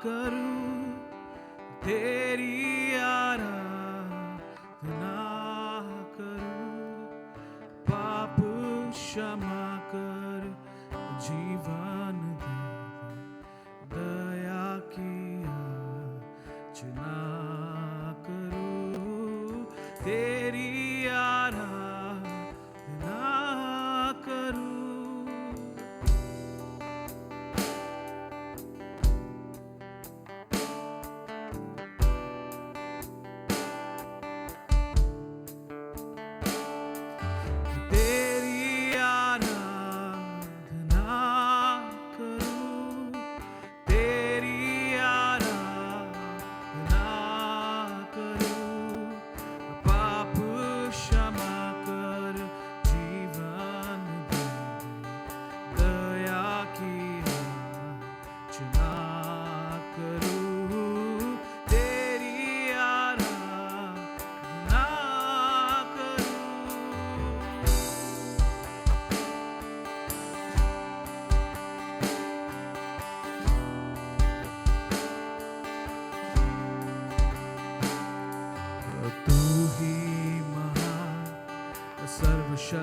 करूं, तेरी आराधना करूं, पाप क्षमा कर, जीवन दे, दया की याचना करूं, तेरी आराधना करूं।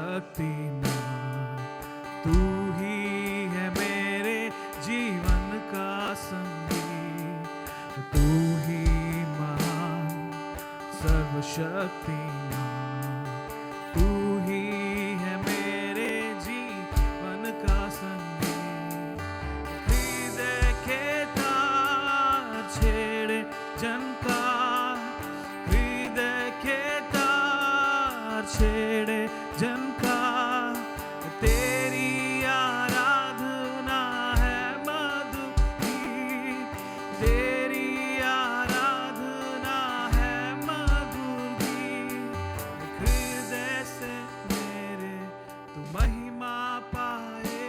सर्वशक्तिमान तू ही है मेरे जीवन का संगी, तू ही महान सर्वशक्तिमान, तू ही है मेरे जीवन का संगी। हृदय के तार छेड़े जन का, हृदय के तार छेड़े जन का, तेरी आराधना है मधुर, तेरी आराधना है मधुर। हृदय से मेरे तू महिमा पाए,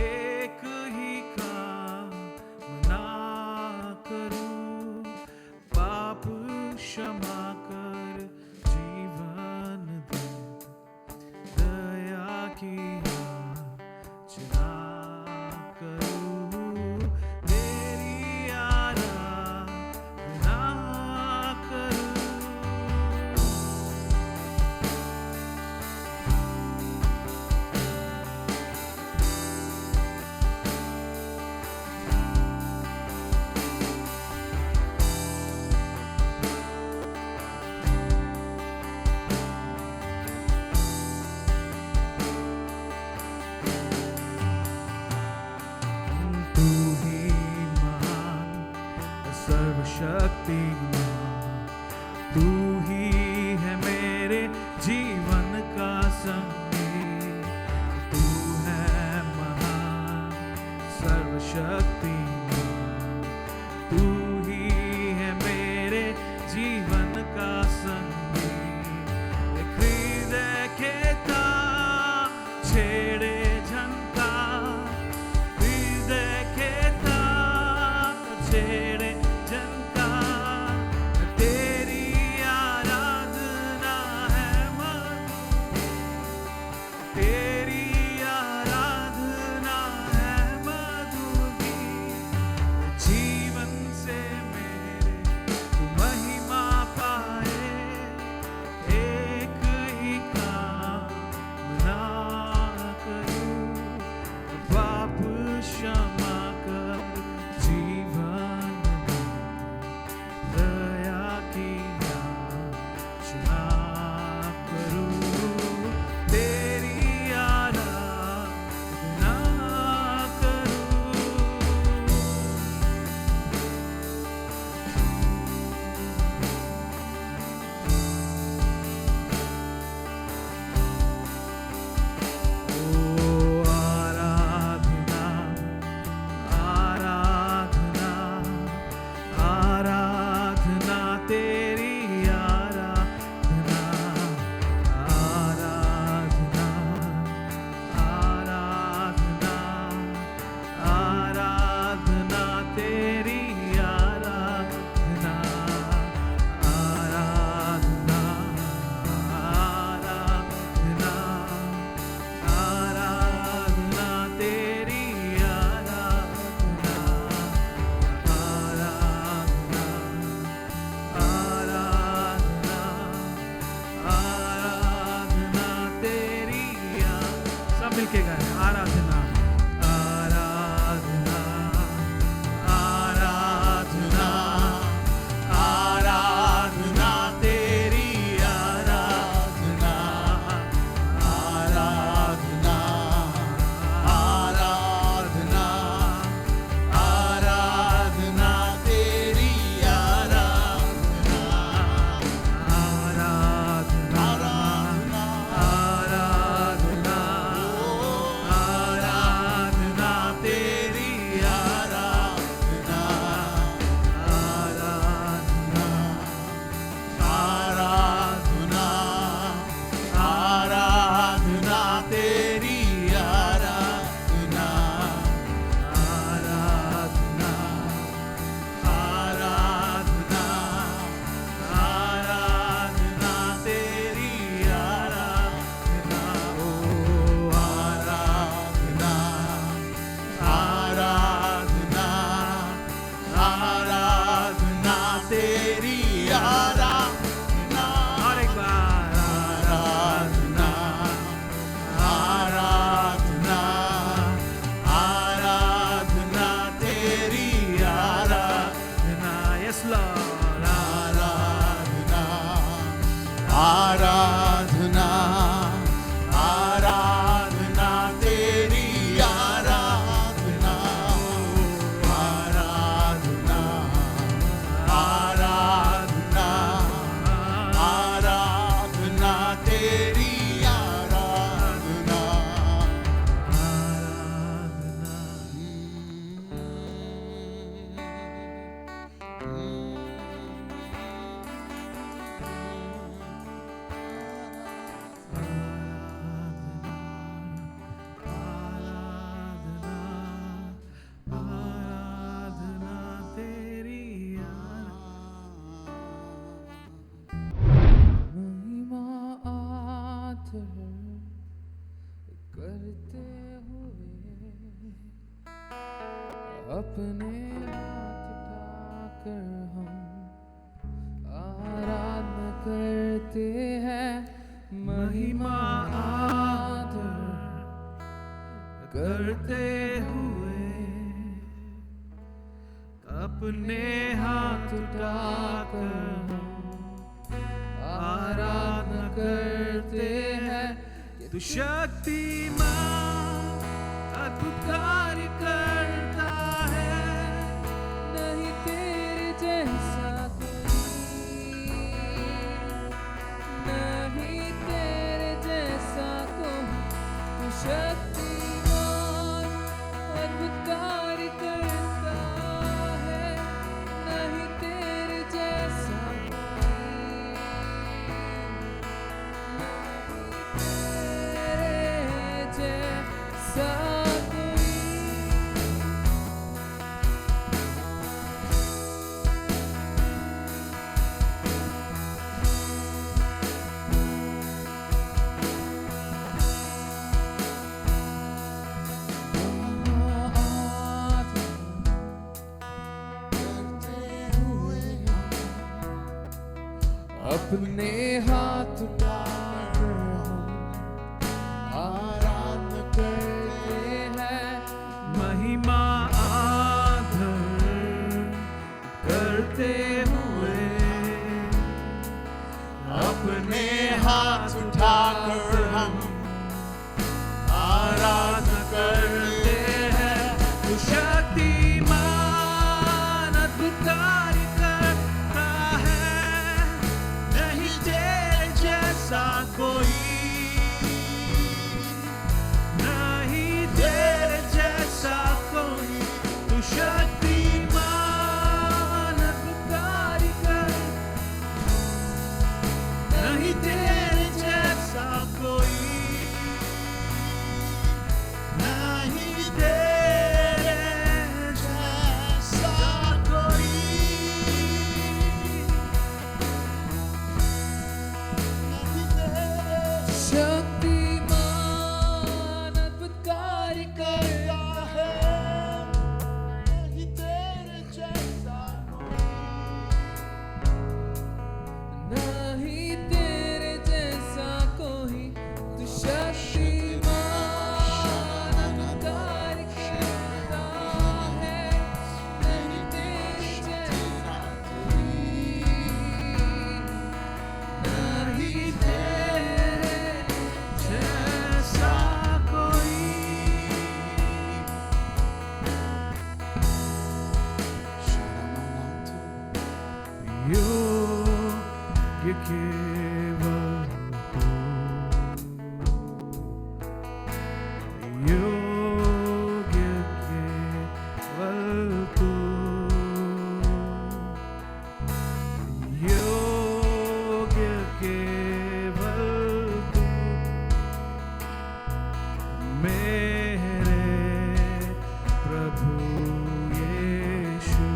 एक ही काम ना करूं, पाप क्षमा कर, जीवन दे, दया की याचना करूं, तेरी आराधना करूं। तू ही महान सर्वशक्तिमान, तू ही है मेरे जीवन का संगी, तू है महान सर्वशक्तिमान, तू ही है मेरे जीवन का संगी। हृदय के तार छेड़े झनका, हृदय के तार छेड़े झनका, तेरी आराधना है मधुर, तेरी आराधना है मधुर। जीवन से मेरे तू महिमा पाए, एक ही काम ना करूं, पाप क्षमा कर, जीवन कर हम आराधना करते हैं, महिमा आदर करते हुए अपने हाथ उठाकर हम आराधना करते हैं। तू शक्तिमान अद्भुत कार्य करता है, नहीं तेरे जैसा कोई, नहीं तेरे जैसा कोई। तू शक्तिमान अद्भुत कार्य करता है, नहीं तेरे जैसा कोई, नहीं तेरे जैसा कोई। अपने हाथ उठाकर हम आराधना करते हैं, महिमा आदर करते हुए अपने हाथ उठाकर हम आराधना करते हैं। तू शक्तिमान अद्भुत कार्य करता है, नहीं तेरे जैसा कोई, नहीं तेरे जैसा कोई। तू शक्तिमान अद्भुत कार्य कर, नहीं तेरे जैसा कोई, नहीं तेरे जैसा कोई, नहीं तेरे शक्तिमान अद्भुत कार्य करता है, नहीं तेरे जैसा कोई, नहीं तेरे जैसा कोई। तू शक्तिमान अद्भुत कार्य करता है, नहीं तेरे जैसा कोई, नहीं तेरे जैसा कोई। योग्य केवल तू, योग्य केवल तू, योग्य केवल तू, मेरे प्रभु यीशु।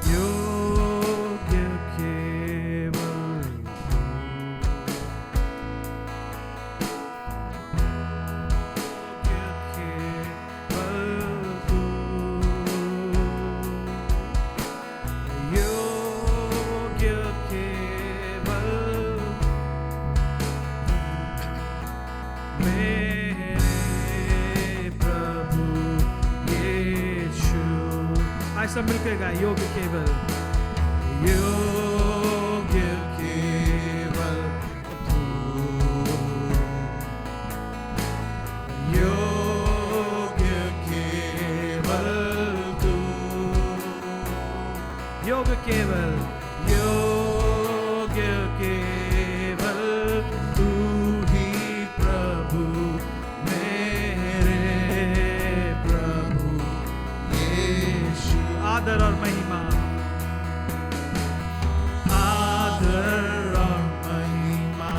योग्य केवल तू, योग्य केवल तू, योग्य केवल मेरे प्रभु यीशु। आज सब मिलकर गाएं, योग्य केवल, योग्य केवल तू, योग्य केवल तू, योग्य केवल, योग्य केवल तू ही प्रभु, मेरे प्रभु यीशु। आदर और महिमा, आदर और महिमा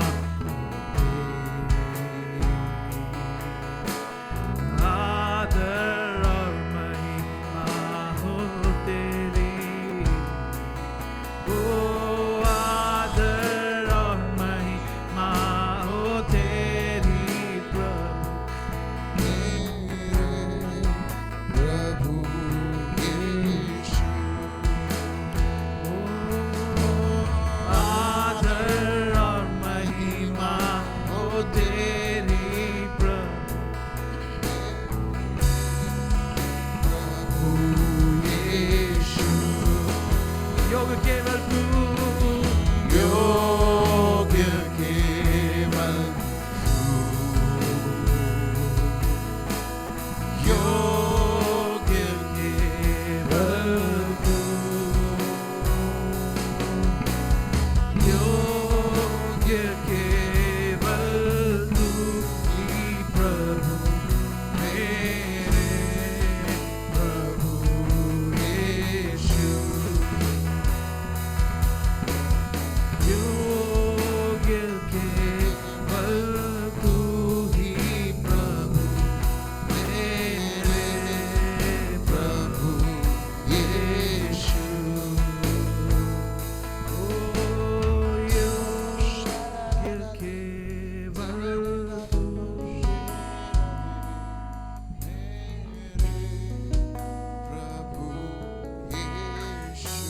आदर और महिमा हो तेरी, ओ आदर और महिमा हो तेरी प्रभु, प्रभु प्रभु योग्य केवल योग्य केवल योग्य केवल तू ही प्रभु मेरे प्रभु यीशु योग्य केवल तू ही प्रभु मेरे प्रभु यीशु ओ योग्य केवल तू प्रभु यीशु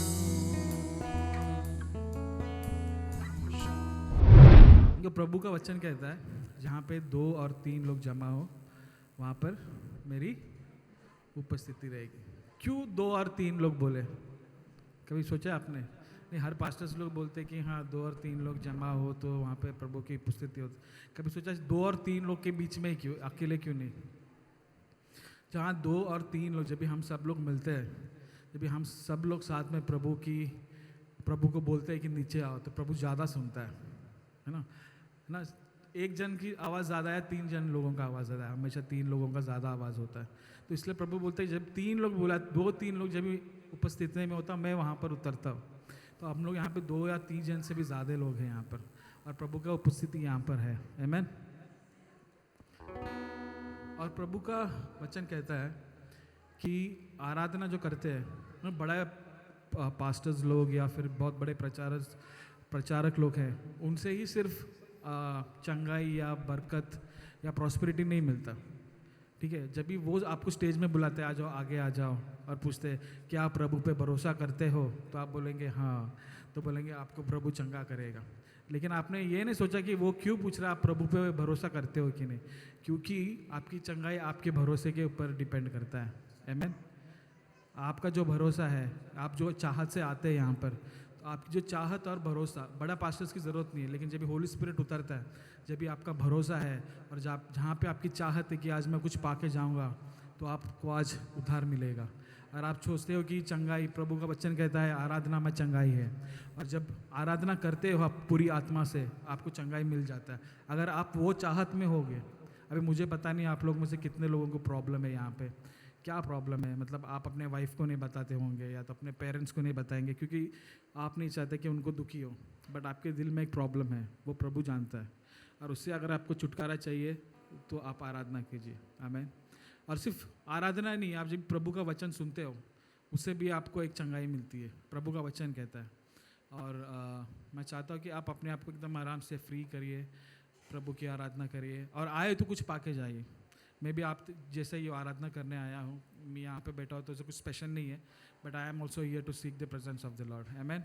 जो प्रभु का वचन कहता है जहाँ पे 2 और 3 लोग जमा हो वहाँ पर मेरी उपस्थिति रहेगी। क्यों 2 और 3 लोग बोले? कभी सोचा आपने? नहीं, हर पास्टर्स लोग बोलते कि हाँ 2 और 3 लोग जमा हो तो वहाँ पे प्रभु की उपस्थिति होती। कभी सोचा 2 और 3 लोग के बीच में ही क्यों, अकेले क्यों नहीं? जहाँ 2 और 3 लोग, जब भी हम सब लोग मिलते हैं, जब भी हम सब लोग साथ में प्रभु को बोलते हैं कि नीचे आओ, तो प्रभु ज़्यादा सुनता है ना? एक जन की आवाज़ ज़्यादा है, 3 जन लोगों का आवाज़ ज़्यादा है, हमेशा 3 लोगों का ज़्यादा आवाज़ होता है। तो इसलिए प्रभु बोलते हैं जब 3 लोग बोला, 2-3 लोग जब भी उपस्थिति में होता मैं वहाँ पर उतरता हूँ। तो हम लोग यहाँ पे 2 या 3 जन से भी ज़्यादा लोग हैं यहाँ पर, और प्रभु का उपस्थिति यहाँ पर है। आमीन। और प्रभु का वचन कहता है कि आराधना जो करते हैं, बड़ा पास्टर्स लोग या फिर बहुत बड़े प्रचारक लोग हैं, उनसे ही सिर्फ चंगाई या बरकत या प्रॉस्पेरिटी नहीं मिलता। ठीक है, जब भी वो आपको स्टेज में बुलाते हैं, आ जाओ, आगे आ जाओ, और पूछते हैं क्या आप प्रभु पे भरोसा करते हो, तो आप बोलेंगे हाँ, तो बोलेंगे आपको प्रभु चंगा करेगा। लेकिन आपने ये नहीं सोचा कि वो क्यों पूछ रहा है आप प्रभु पे भरोसा करते हो कि नहीं, क्योंकि आपकी चंगाई आपके भरोसे के ऊपर डिपेंड करता है। आमीन। आपका जो भरोसा है, आप जो चाहत से आते हैं यहाँ पर, तो आपकी जो चाहत और भरोसा, बड़ा पास्टर्स की ज़रूरत नहीं है, लेकिन जब भी होली स्पिरिट उतरता है, जब भी आपका भरोसा है और जहाँ पे आपकी चाहत है कि आज मैं कुछ पाके जाऊँगा, तो आपको आज उद्धार मिलेगा। और आप सोचते हो कि चंगाई, प्रभु का वचन कहता है आराधना में चंगाई है, और जब आराधना करते हो आप पूरी आत्मा से, आपको चंगाई मिल जाता है। अगर आप वो चाहत में होगे, अभी मुझे पता नहीं आप लोग में से कितने लोगों को प्रॉब्लम है यहाँ पे, क्या प्रॉब्लम है, मतलब आप अपने वाइफ को नहीं बताते होंगे या तो अपने पेरेंट्स को नहीं बताएंगे क्योंकि आप नहीं चाहते कि उनको दुखी हो, बट आपके दिल में एक प्रॉब्लम है, वो प्रभु जानता है, और उससे अगर आपको छुटकारा चाहिए तो आप आराधना कीजिए। आमीन। और सिर्फ आराधना नहीं, आप जब प्रभु का वचन सुनते हो उससे भी आपको एक चंगाई मिलती है, प्रभु का वचन कहता है। और मैं चाहता हूँ कि आप अपने आप को एकदम आराम से फ्री करिए, प्रभु की आराधना करिए, और आए तो कुछ पाके जाइए। मैं भी आप जैसे ही आराधना करने आया हूँ, मैं यहाँ पे बैठा हूँ तो कुछ स्पेशल नहीं है, but I am also here to seek the presence of the lord. आमीन।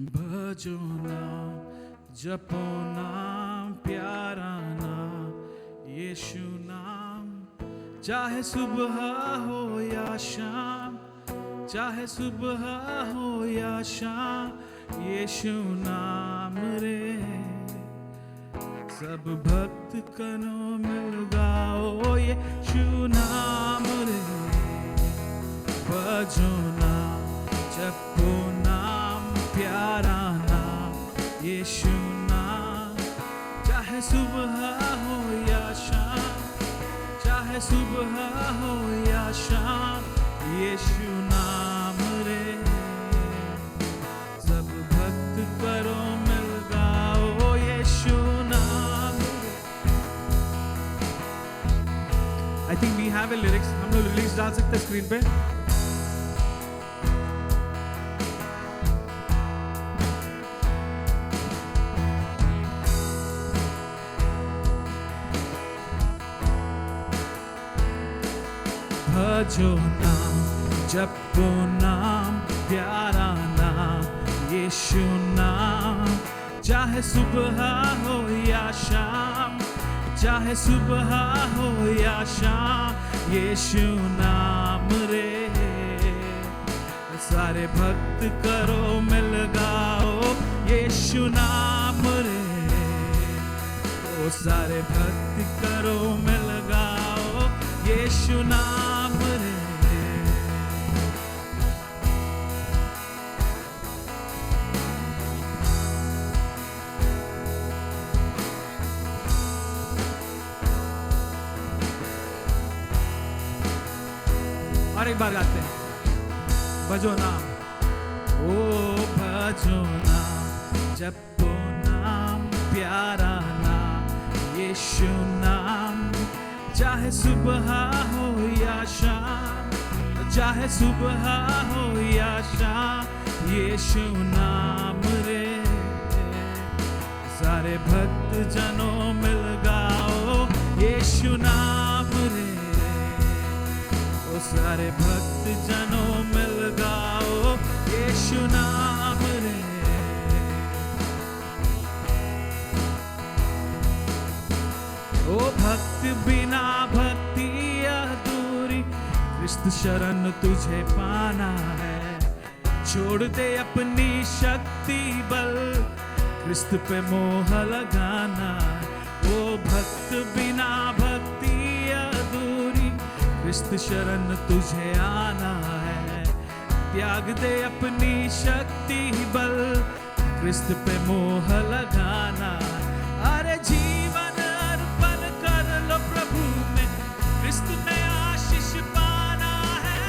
भजो नाम, जपो नाम, प्यारा नाम, यीशु नाम, चाहे सुबह हो या शाम, चाहे सुबह हो या शाम, यीशु नाम रे। सब भक्त कनो मिल गाओ यीशु नाम रे। भजो नाम, जपो नाम, प्यारा नाम, यीशु नाम, चाहे सुबह हो या शाम, चाहे सुबह हो या शाम, यीशु नाम रे। सब भक्त करो मिल गाओ यीशु नाम रे। I think we have a lyrics, हम लोग लिरिक्स डाल सकते हैं स्क्रीन पे। भजो नाम, जपो नाम, प्यारा नाम, यीशु नाम, चाहे सुबह हो या शाम, चाहे सुबह हो या शाम, यीशु नाम रे। सारे भक्त करो मिल गाओ यीशु नाम रे, ओ सारे भक्त करो मिल गाओ यीशु नाम रे। और एक बार गाते हैं, भजो नाम, ओ भजो नाम, जपो नाम, प्यारा नाम, यीशु नाम, चाहे सुबह हो या शाम, चाहे सुबह हो या शाम, यीशु नाम रे। सारे भक्त जनों मिल गाओ यीशु नाम रे, सारे भक्त जनों मिल गाओ यीशु नाम रे। ओ भक्त बिना भक्ति अधूरी, क्रिस्त शरण तुझे पाना है। छोड़ दे अपनी शक्ति बल, क्रिस्त पे मोह लगाना है। ओ भक्त बिना भक्ति अधूरी, क्रिस्त शरण तुझे आना है। त्याग दे अपनी शक्ति बल, क्रिस्त पे मोह लगाना। अरे जीवन अर्पण कर लो प्रभु में, क्रिस्त में आशीष पाना है।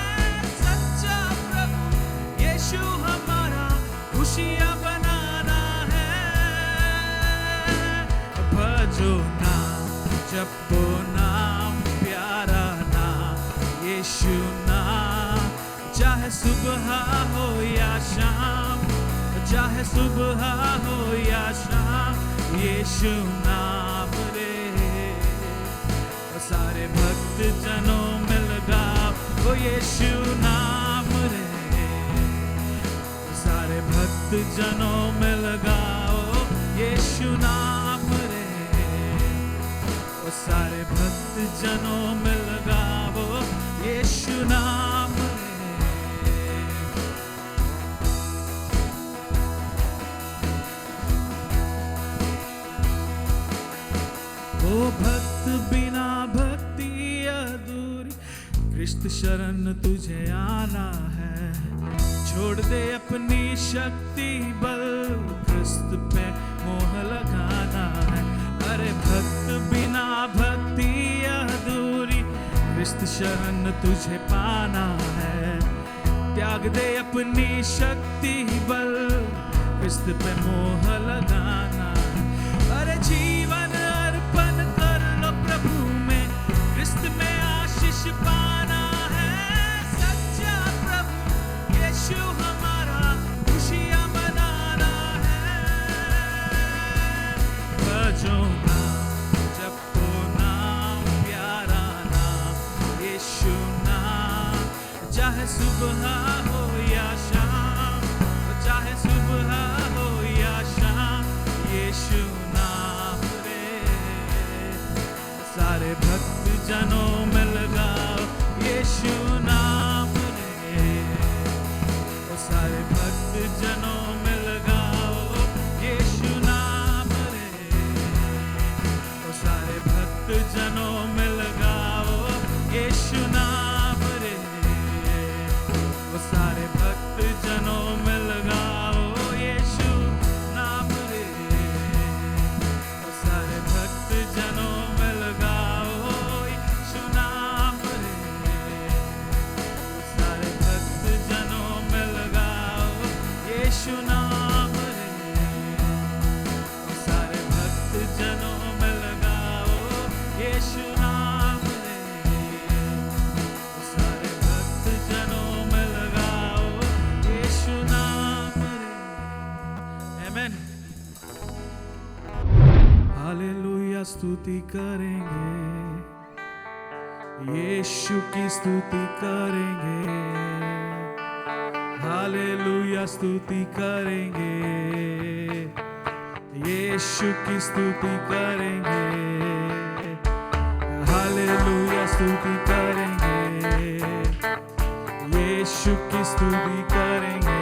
सच्चा प्रभु यीशु हमारा खुशियां बनाना है। भजो नाम, जपो नाम, प्यारा यीशु नाम, चाहे सुबह हो या शाम, चाहे सुबह हो या शाम, यीशु नाम रे। सारे भक्त जनों मिल गाओ यीशु नाम रे, सारे भक्त जनों मिल गाओ यीशु नाम रे, सारे भक्त जनों मिल गाओ यीशु नाम रे। ओ भक्त बिना भक्ति अधूरी, क्रिस्त शरण तुझे आना है। छोड़ दे अपनी शक्ति बल, क्रिस्त पे मोह लगाना है। अरे भक्त बिना भक्ति अधूरी, क्रिस्त शरण तुझे पाना है। त्याग दे अपनी शक्ति बल, क्रिस्त पे मोह लगाना। अरे जीवन अर्पण कर लो प्रभु में, क्रिस्त में आशीष पाना है। सच्चा प्रभु यीशु हमारा खुशियां मनाना है। भजो नाम, जपो नाम, प्यारा नाम, यीशु नाम, चाहे सुबह हो या शाम, चाहे सुबह हो या शाम, यीशु नाम रे। सारे भक्त जनों मिल गाओ यीशु नाम रे, सारे भक्त जनों मिल गाओ यीशु नाम रे, सारे भक्त जनों मिल गाओ यीशु नाम रे, सारे भक्त जनों मिल गाओ यीशु नाम रे, सारे भक्त जनों मिल गाओ यीशु नाम रे, सारे भक्त जनों मिल गाओ यीशु नाम रे, सारे भक्त जनों मिल गाओ यीशु नाम रे, सारे भक्त जनों मिल गाओ यीशु नाम रे। आमीन। हालेलुया, स्तुति करेंगे, यीशु की स्तुति करेंगे। हालेलुया स्तुति करेंगे, यीशु की स्तुति करेंगे, हालेलुया स्तुति करेंगे, यीशु की स्तुति करेंगे।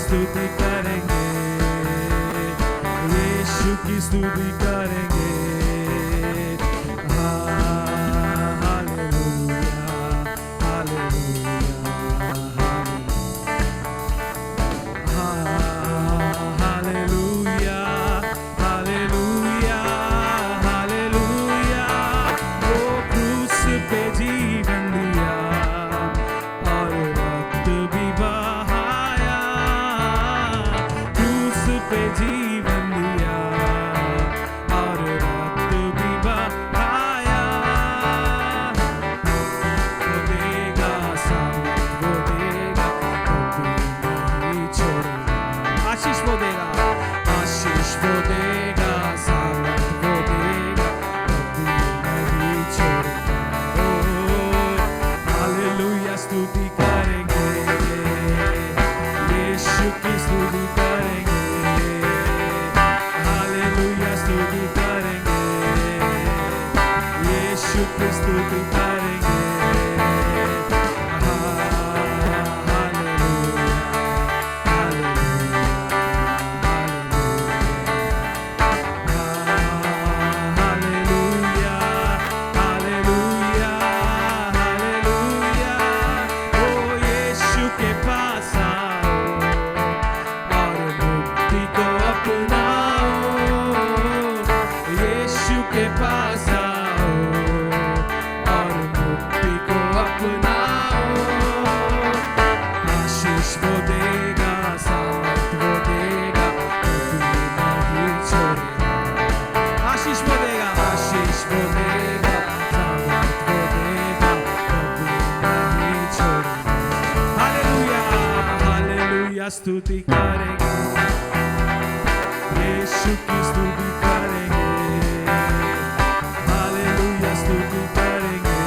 स्तुति करेंगे, यीशु की स्तुति करेंगे। स्तुति करेंगे, यीशु की स्तुति करेंगे, हालेलुया स्तुति करेंगे,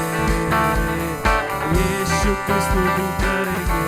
यीशु की स्तुति करेंगे।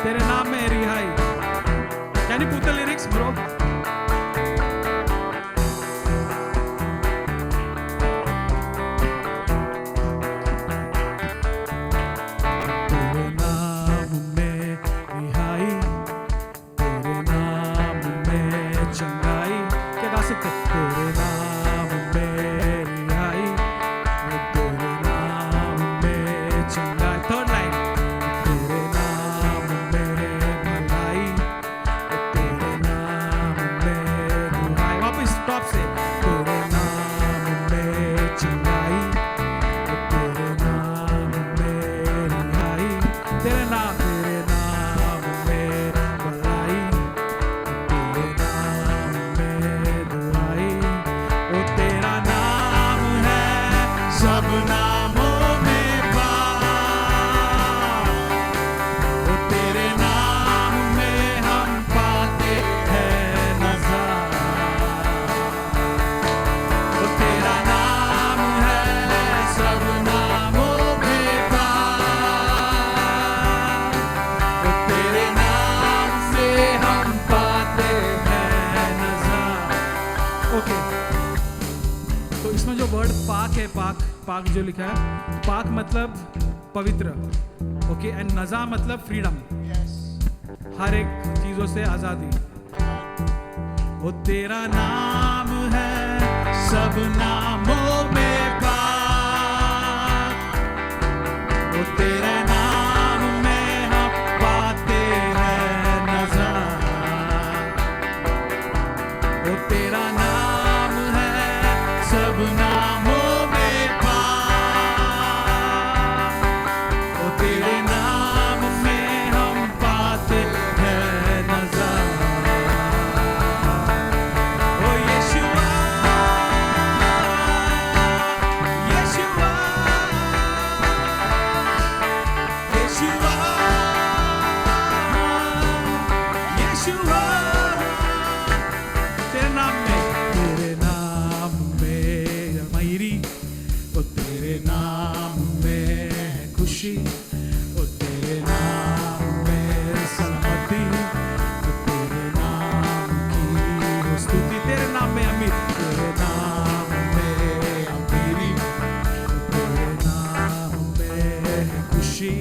तेरे नाम में रिहाई। Can you put the lyrics, bro? तेरे नाम में रिहाई, तेरे नाम में चंगाई। क्या गा सकते? तेरे नाम में रिहाई, तेरे नाम में चंगाई। थर्ड लाइन, तेरे नाम में भलाई, तेरे नाम में दुहाई। वापस टॉप से, तेरे नाम में चंगाई, तेरे नाम में रिहाई, तेरे नाम है, पाक, पाक जो लिखा है, पाक मतलब पवित्र, ओके, एंड नज़ा मतलब फ्रीडम, हर एक चीजों से आजादी। वो तेरा नाम है सब नामों में पाक, वो तेरे नाम में हम पाते हैं नज़ात, वो तेरा नाम है सब नामों में पाक, वो तेरे नाम में हम पाते हैं नज़ात। ओ यीशुआ, यीशुआ, यीशुआ, यीशुआ, तेरे नाम में अमीरी, ओ तेरे नाम में खुशी, ओ तेरे नाम में सलामती, ओ तेरे नाम की हो स्तुति, तेरे नाम में अमीर, तेरे नाम में अमीरी, तेरे नाम में खुशी,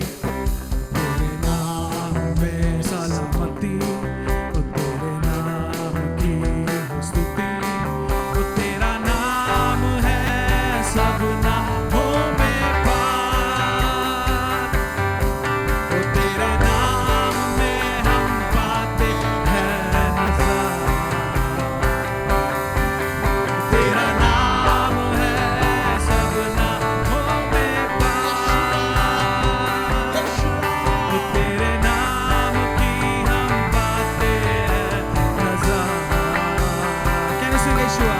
तेरे नाम में सलामती, ओ तेरे नाम की हो स्तुति, ओ तेरा नाम है सब नामों में पाक, ओ तेरे नाम में हम पाते हैं नज़ात, तेरा नाम है सब नामों में पाक, ओ तेरे नाम की हम पाते हैं नज़ात। Can you sing Yeshua?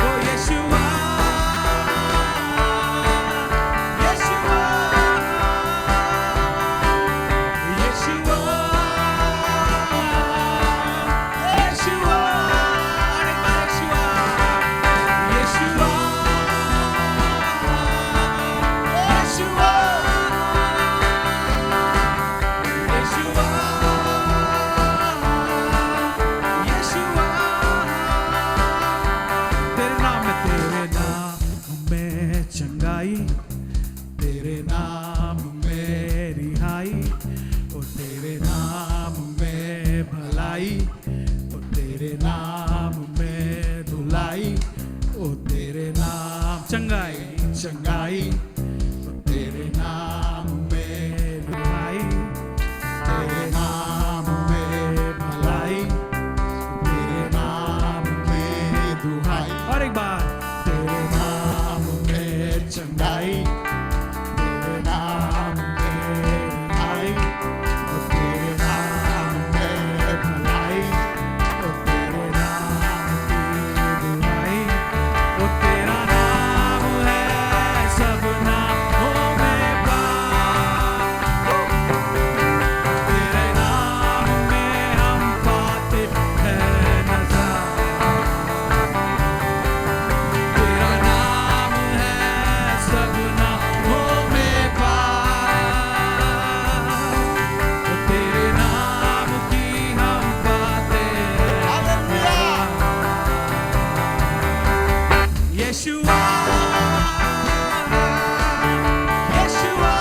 Oh Yeshua, Yeshua, Yeshua, Yeshua, Yeshua, Yeshua, Yeshua, Yeshua, तेरे नाम में चंगाई, तेरे नाम में रिहाई, ओ तेरे नाम में भलाई, ओ तेरे नाम में धुलाई, ओ तेरे नाम चंगाई, चंगाई, ओ तेरे नाम में रिहाई, तेरे नाम में भलाई, तेरे नाम में दुहाई, और एक बार, तेरे नाम में चंगाई, तेरे नाम में रिहाई, ओ तेरे नाम में भलाई, ओ तेरे नाम की दुहाई, ओ तेरा नाम है सब नामों में पाक, तेरे नाम में हम पाते हैं नज़ात, तेरा नाम है सब नामों में पाक, तेरे नाम की हम पाते हैं नज़ात। यीशुआ, यीशुआ,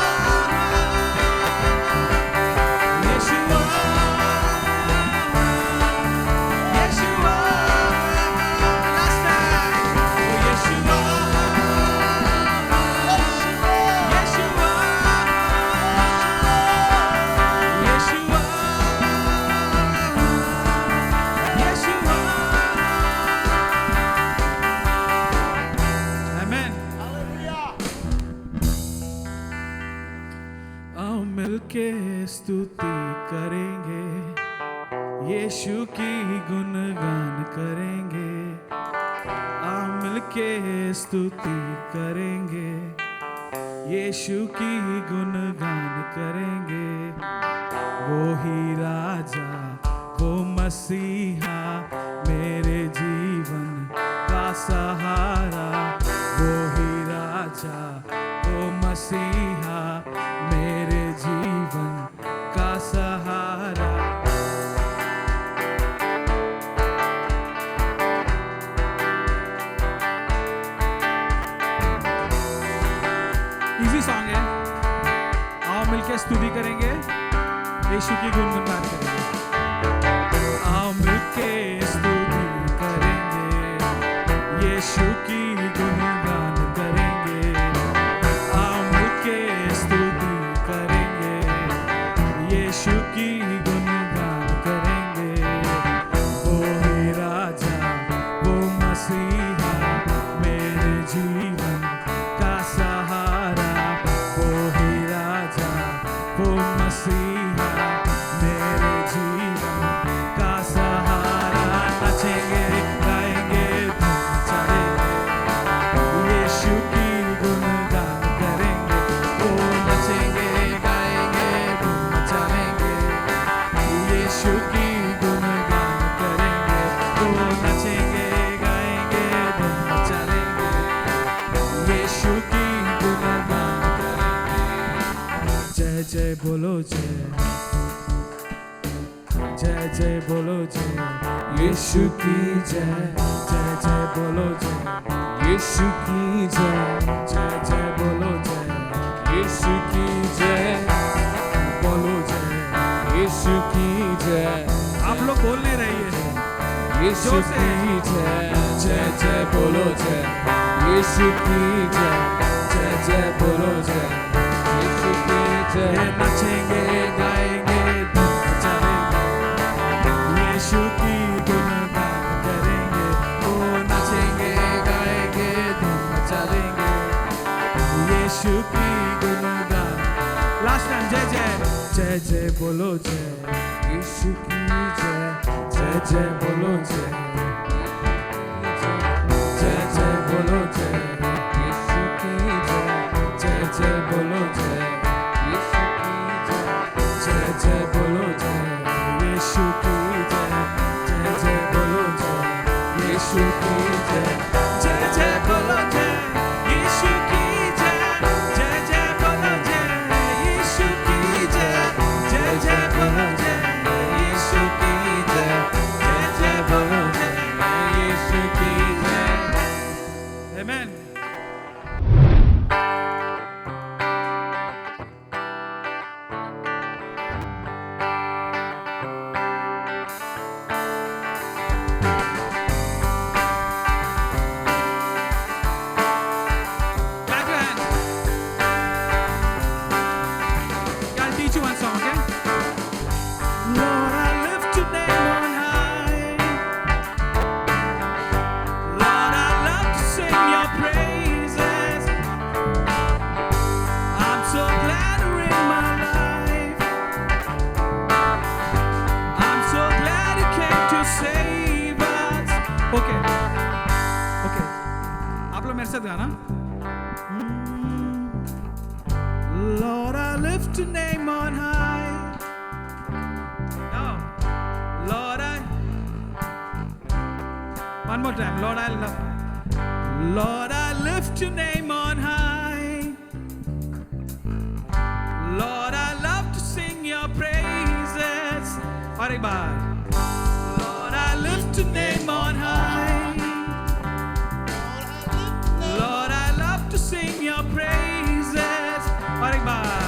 यीशुआ, यीशुआ, last time. Oh Yeshua, Yeshua, Yeshua, Yeshua. Amen. आओ मिलके स्तुति करेंगे, यीशु की गुणगान करेंगे, आओ मिलके स्तुति करेंगे, यीशु की गुणगान करेंगे, वो ही राजा, वो मसीहा, मेरे जीवन का सहारा, वो ही राजा, वो मसीहा, मेरे जीवन का सहारा। मिलके स्तुति करेंगे, यीशु की गुणगान करेंगे। आओ मिलके स्तुति करेंगे, यीशु की गुणगान करेंगे। आओ मिलके स्तुति करेंगे, यीशु की गुणगान करेंगे। वो ही राजा, वो मसीहा, मेरे जीवन का सहारा। वो ही राजा, वो मसीहा, मेरे जीवन का सहारा। नचेंगे गाएंगे धूम चलेंगे, यीशु की गुणगान करेंगे। ओ नचेंगे गाएंगे धूम चलेंगे, यीशु की गुणगान करेंगे। ओ नचेंगे गाएंगे धूम चलेंगे, यीशु की गुणगान करेंगे। जय जय बोलो जय, जय जय बोलो जय, यीशु की जय। जय जय बोलो जय, यीशु की जय। जय जय बोलो जय, यीशु की जय। बोलो जय, यीशु की जय। आप लोग बोल नहीं रही है, यीशु की जय। जय जय बोलो जय, यीशु की जय। जय जय बोलो जय, यीशु की जय। नचेंगे गाएंगे धूम चलेंगे, यीशु की गुणगान करेंगे। ओ नचेंगे गाएंगे धूम चलेंगे, यीशु की गुणगान। लास्ट टाइम जय जय, जय जय बोलो जय, यीशु की जय। जय जय बोलो जय, जय जय बोलो जय, यीशु की जय। जय जय बोलो जय, यीशु की जय। जय जय बोलो जय, यीशु की जय। जय जय बोलो जय, यीशु की जय। जय जय बोलो जय, यीशु की जय। जय जय बोलो जय, यीशु की जय। जय जय बोलो जय, यीशु की जय। जय जय बोलो जय, यीशु की जय। आमेन। Clap your hands. I'll teach you one song, okay? Lord, I lift your name on high. Lord, I love to sing your praises. I'm so glad you're in my life. I'm so glad you came to save us. Okay. Okay. आप लोग मेरे साथ गाना. Lord, I lift your name on high. Now, Lord, one more time. Lord, Lord, I lift your name on high. Lord, I love to sing your praises. और एक बार. Lord, I lift your name on high. Lord, I love to sing your praises. और एक बार.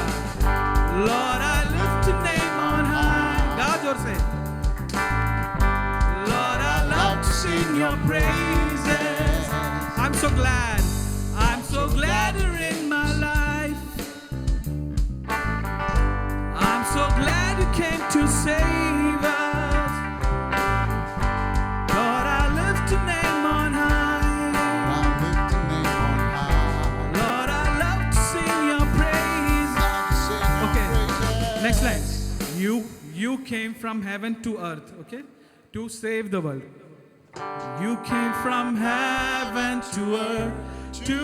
Lord, I lift your name on high. गाओ जोर से. Lord, I love to sing your praises. I'm so glad you're in my life. I'm so glad you came to save us. Lord, I lift your name on high. Lord, I love to sing your praise. Okay, next line. You came from heaven to earth, okay, to save the world. You came from heaven to earth to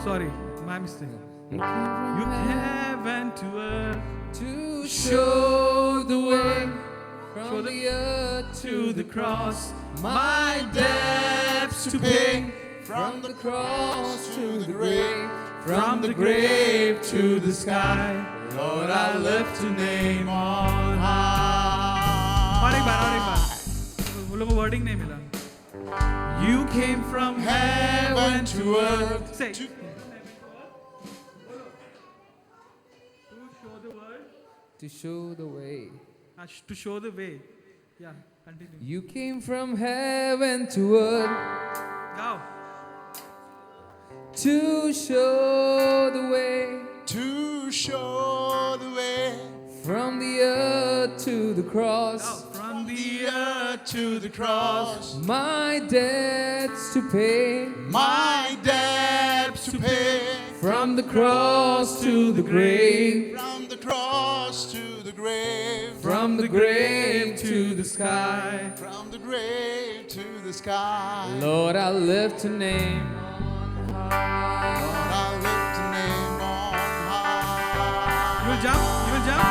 sorry, my mistake. You came heaven to earth To show the way from Show the- the earth to the cross, my debts to pay. From the cross to the grave, from the grave to the sky. Lord, I lift your name on high. और एक बार वो लोगों को wording नहीं मिला. You came from heaven to earth. Say. to show the way. To show the way. Yeah, continue. You came from heaven to earth Go. to show the way. To show the way From the earth to the cross, From the earth to the cross, my debts to pay. my debts to pay. From the cross to the grave, From the cross to the grave, from the grave to the sky. from the grave to the sky. Lord, I lift your name on high. Lord, I lift your name on high. You will jump? You will jump?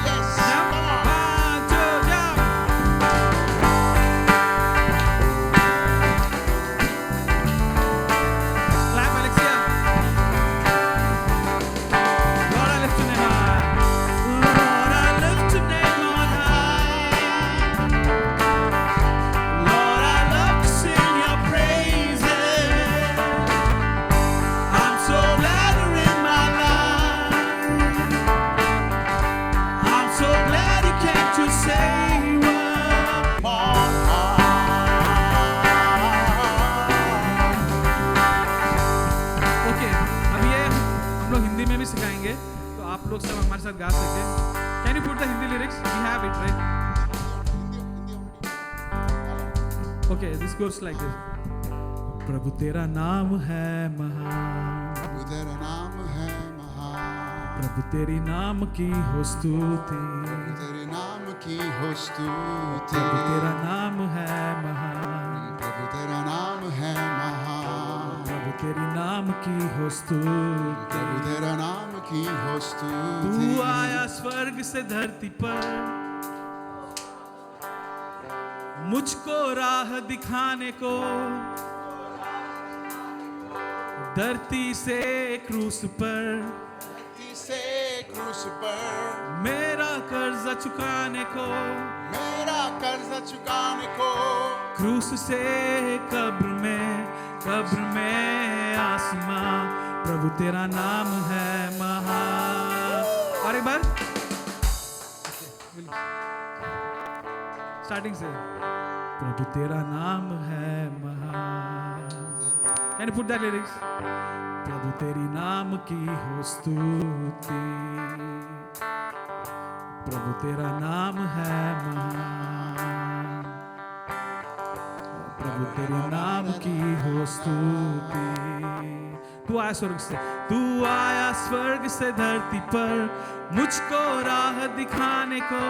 Yes, Jump. come on. 1, 2, jump. Clap, Alexia. Lord, I lift your name high. Lord, I lift your name on high. Lord, I love to sing your praises. I'm so glad you're in my life. I'm so glad you came to save us. On high. Okay, अब ये हम लोग हिंदी में भी सिखाएंगे, तो आप लोग सब हमारे साथ गा सके. Can you put the Hindi lyrics? We have it right. Okay, this goes like this. प्रभु तेरा नाम है महान, प्रभु तेरा नाम है महान, प्रभु तेरी नाम की हो स्तुति. तेरे नाम की हो स्तुति. प्रभु तेरा नाम है महान, प्रभु तेरा नाम है महान, प्रभु तेरी नाम की हो स्तुति. प्रभु तेरा नाम की हो स्तुति. तू आया स्वर्ग से धरती पर, मुझको राह दिखाने को. धरती से क्रूस पर धरती से क्रूस पर मेरा कर्जा चुकाने को. मेरा कर्ज चुकाने को. क्रूस से कब्र में आसमां. प्रभु तेरा नाम है महान. और एक बार स्टार्टिंग से. प्रभु तेरा नाम है महान. Can you put that lyrics? प्रभु तेरी नाम की हो स्तुति. प्रभु तेरा नाम है महान. प्रभु तेरे नाम की हो स्तुति. तू आया स्वर्ग से धरती पर, मुझको राह दिखाने को.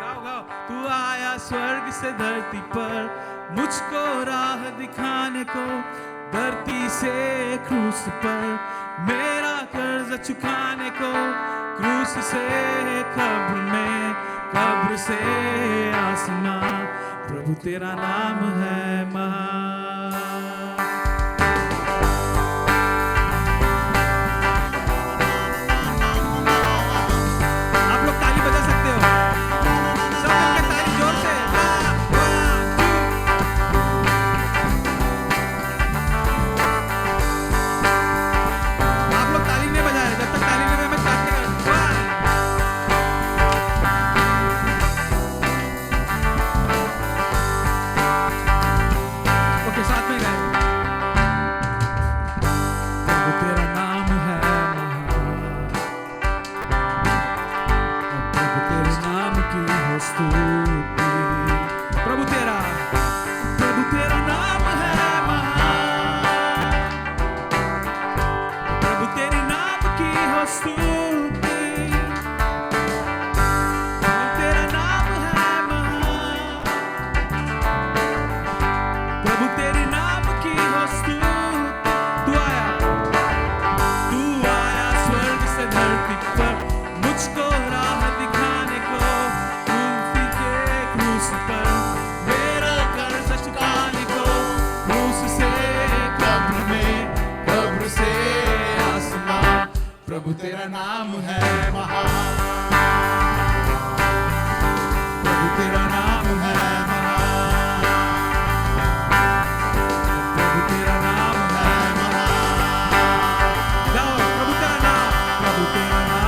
गाओ गाओ. तू आया स्वर्ग से धरती पर, मुझको राह दिखाने को. धरती से क्रूस पर मेरा कर्ज चुकाने को. क्रूस से कब्र से आसमां. प्रभु तेरा नाम है महान. आप लोग ताली बजा सकते हो. सब मिलकर ताली जोर से. 1, 2. आप लोग ताली नहीं बजाए. जब तक ताली नहीं बजाए मैं स्टार्ट नहीं करूँगा. 1. ओके, साथ में गाए. प्रभु तेरा नाम है महान. प्रभु तेरे नाम की हो स्तुति. प्रभु तेरा नाम है महान. प्रभु तेरे नाम की हो स्तुति. प्रभु तेरा नाम है महान. प्रभु तेरे नाम की हो स्तुति. तू आया स्वर्ग से धरती पर, मुझको राह दिखाने को. क्रूस पर मेरा कर्ज चुकाने को. क्रूस से कब्र से आसमां. प्रभु तेरा नाम है महान. प्रभु तेरा नाम है महान. प्रभु तेरा नाम है महान. गाओ, प्रभु तेरा नाम. प्रभु तेरा नाम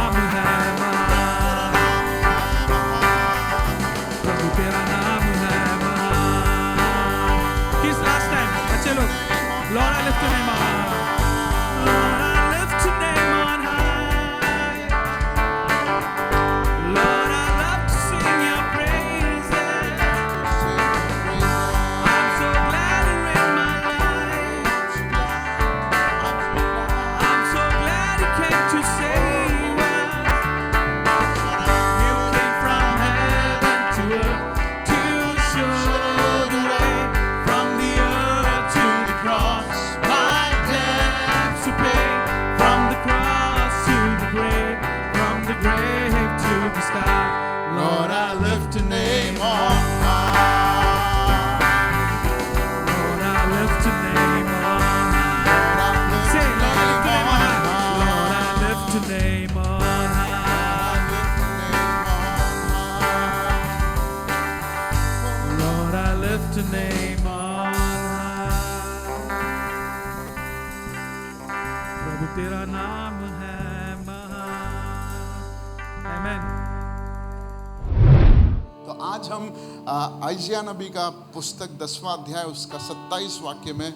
प्रभु तेरा नाम है महान। आमेन। तो आज हम आइजिया नबी का पुस्तक 10वां अध्याय उसका 27 वाक्य में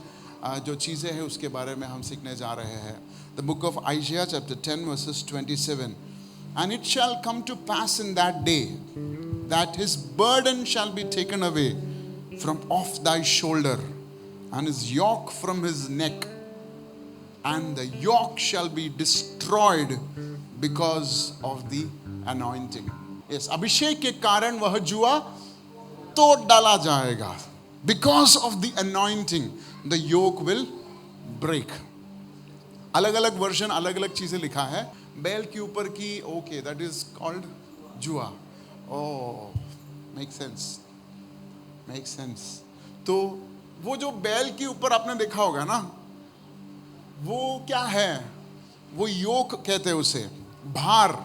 जो चीज़ें हैं उसके बारे में हम सीखने जा रहे हैं। The book of आइजिया chapter 10 versus 27। And it shall come to pass in that day that his burden shall be taken away from off thy shoulder, and his yoke from his neck, and the yoke shall be destroyed because of the anointing. Yes, अभिषेक के कारण वह जुआ तोड़ डाला जाएगा. Because of the anointing, the yoke will break. अलग अलग version अलग अलग चीजें लिखा है. बैल के ऊपर की ओके दैट इज कॉल्ड जुआ. Oh make sense. तो वो जो बैल के ऊपर आपने देखा होगा ना, वो क्या है? वो योक कहते हैं उसे, भार.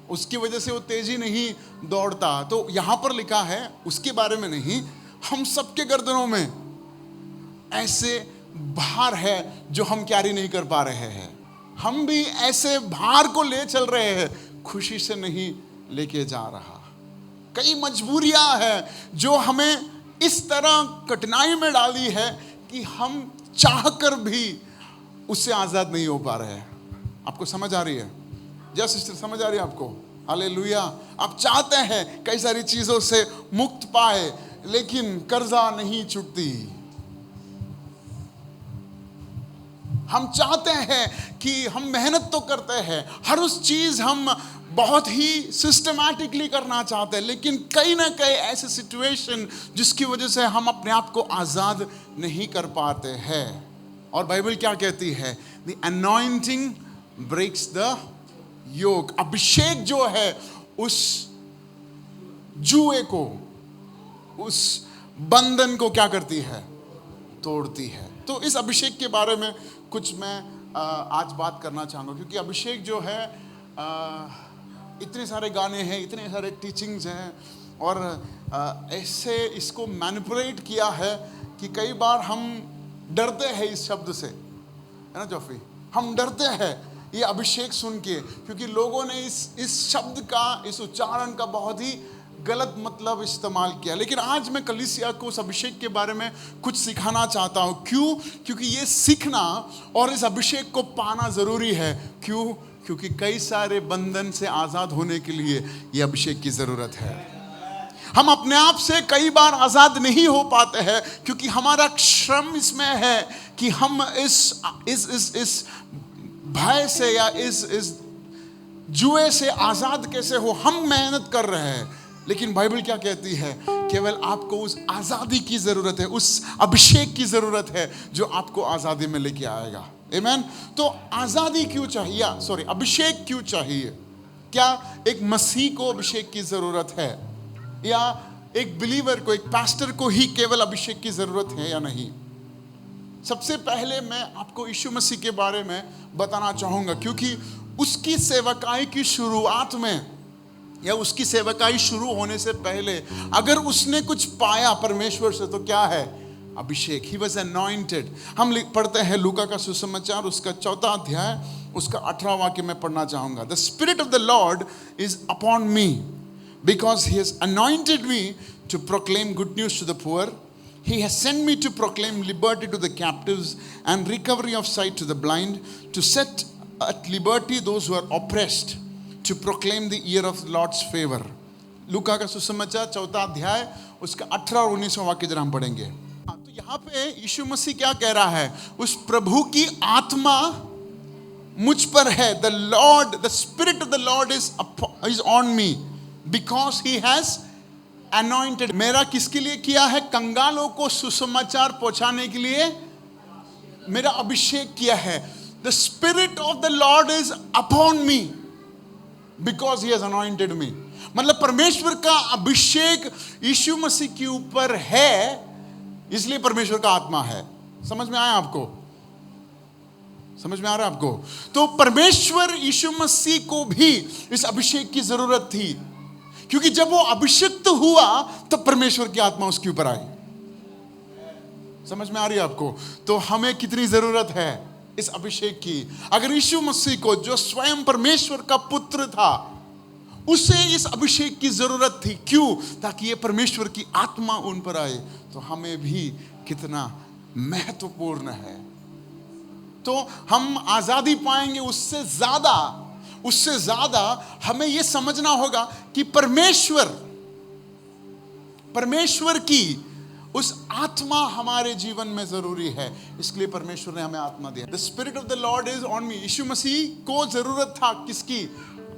उसकी वजह से वो तेजी नहीं दौड़ता. तो यहां पर लिखा है उसके बारे में नहीं, हम सबके गर्दनों में ऐसे भार है जो हम कैरी नहीं कर पा रहे हैं. हम भी ऐसे भार को ले चल रहे हैं, खुशी से नहीं लेके जा रहा. कई मजबूरियां हैं जो हमें इस तरह कठिनाई में डाली है कि हम चाहकर भी उससे आजाद नहीं हो पा रहे हैं. आपको समझ आ रही है? जय सिस्टर, समझ आ रही है आपको? हालेलुया. आप चाहते हैं कई सारी चीजों से मुक्त पाए, लेकिन कर्जा नहीं छूटती. हम चाहते हैं कि हम मेहनत तो करते हैं, हर उस चीज हम बहुत ही सिस्टमैटिकली करना चाहते हैं, लेकिन कहीं ना कहीं ऐसे सिचुएशन जिसकी वजह से हम अपने आप को आजाद नहीं कर पाते हैं. और बाइबल क्या कहती है? द अनॉइंटिंग ब्रेक्स द योक. अभिषेक जो है उस जुए को, उस बंधन को क्या करती है? तोड़ती है. तो इस अभिषेक के बारे में कुछ मैं आज बात करना चाहूँगा, क्योंकि अभिषेक जो है इतने सारे गाने हैं, इतने सारे टीचिंग्स हैं, और ऐसे इसको मैनिपुलेट किया है कि कई बार हम डरते हैं इस शब्द से, है ना जॉफी? हम डरते हैं ये अभिषेक सुन के, क्योंकि लोगों ने इस शब्द का, इस उच्चारण का बहुत ही गलत मतलब इस्तेमाल किया. लेकिन आज मैं कलीसिया को उस अभिषेक के बारे में कुछ सिखाना चाहता हूँ. क्यों? क्योंकि ये सीखना और इस अभिषेक को पाना जरूरी है. क्यों? क्योंकि कई सारे बंधन से आजाद होने के लिए ये अभिषेक की जरूरत है. हम अपने आप से कई बार आजाद नहीं हो पाते हैं, क्योंकि हमारा श्रम इसमें है कि हम इस भय से या इस जुए से आजाद कैसे हो. हम मेहनत कर रहे हैं, लेकिन बाइबल क्या कहती है? केवल आपको उस आजादी की जरूरत है, उस अभिषेक की जरूरत है जो आपको आजादी में लेके आएगा. आमेन. तो आजादी क्यों चाहिए? सॉरी, अभिषेक क्यों चाहिए? क्या एक मसीह को अभिषेक की जरूरत है, या एक बिलीवर को, एक पास्टर को ही केवल अभिषेक की जरूरत है या नहीं? सबसे पहले मैं आपको यीशु मसीह के बारे में बताना चाहूंगा, क्योंकि उसकी सेवकाई की शुरुआत में या उसकी सेवकाई शुरू होने से पहले अगर उसने कुछ पाया परमेश्वर से, तो क्या है? अभिषेक. He was anointed. हम पढ़ते हैं लूका का सुसमाचार उसका 4वां अध्याय उसका 18वां वाक्य में पढ़ना चाहूंगा. The spirit of the Lord is upon me because he has anointed me to proclaim good news to the poor. He has sent me to proclaim liberty to the captives and recovery of sight to the blind, to set at liberty those who are oppressed, to proclaim the year of the Lord's favor. लूका का सुसमाचार 4वां अध्याय उसका 18 और 19वां वाक्य जरा हम पढ़ेंगे. तो यहाँ पे यीशु मसीह क्या कह रहा है? उस प्रभु की आत्मा मुझ पर है. The Lord, the Spirit of the Lord is on me because He has anointed. मेरा किसके लिए किया है? कंगालों को सुसमाचार पहुंचाने के लिए मेरा अभिषेक किया है. The Spirit of the Lord is upon me because He has anointed me. मतलब परमेश्वर का अभिषेक यीशु मसीह के ऊपर है, इसलिए परमेश्वर का आत्मा है. समझ में आया आपको? समझ में आ रहा है आपको? तो परमेश्वर यीशु मसीह को भी इस अभिषेक की जरूरत थी, क्योंकि जब वो अभिषिक्त हुआ तब परमेश्वर की आत्मा उसके ऊपर आई. समझ में आ रही है आपको? तो हमें कितनी जरूरत है? इस अभिषेक की। अगर यीशु मसीह को, जो स्वयं परमेश्वर का पुत्र था, उसे इस अभिषेक की जरूरत थी, क्यों? ताकि ये परमेश्वर की आत्मा उन पर आए, तो हमें भी कितना महत्वपूर्ण है। तो हम आजादी पाएंगे। उससे ज्यादा हमें यह समझना होगा कि परमेश्वर की उस आत्मा हमारे जीवन में जरूरी है। इसलिए परमेश्वर ने हमें आत्मा दिया। The spirit of the Lord is on me. Yeshu Masih को जरूरत था किसकी?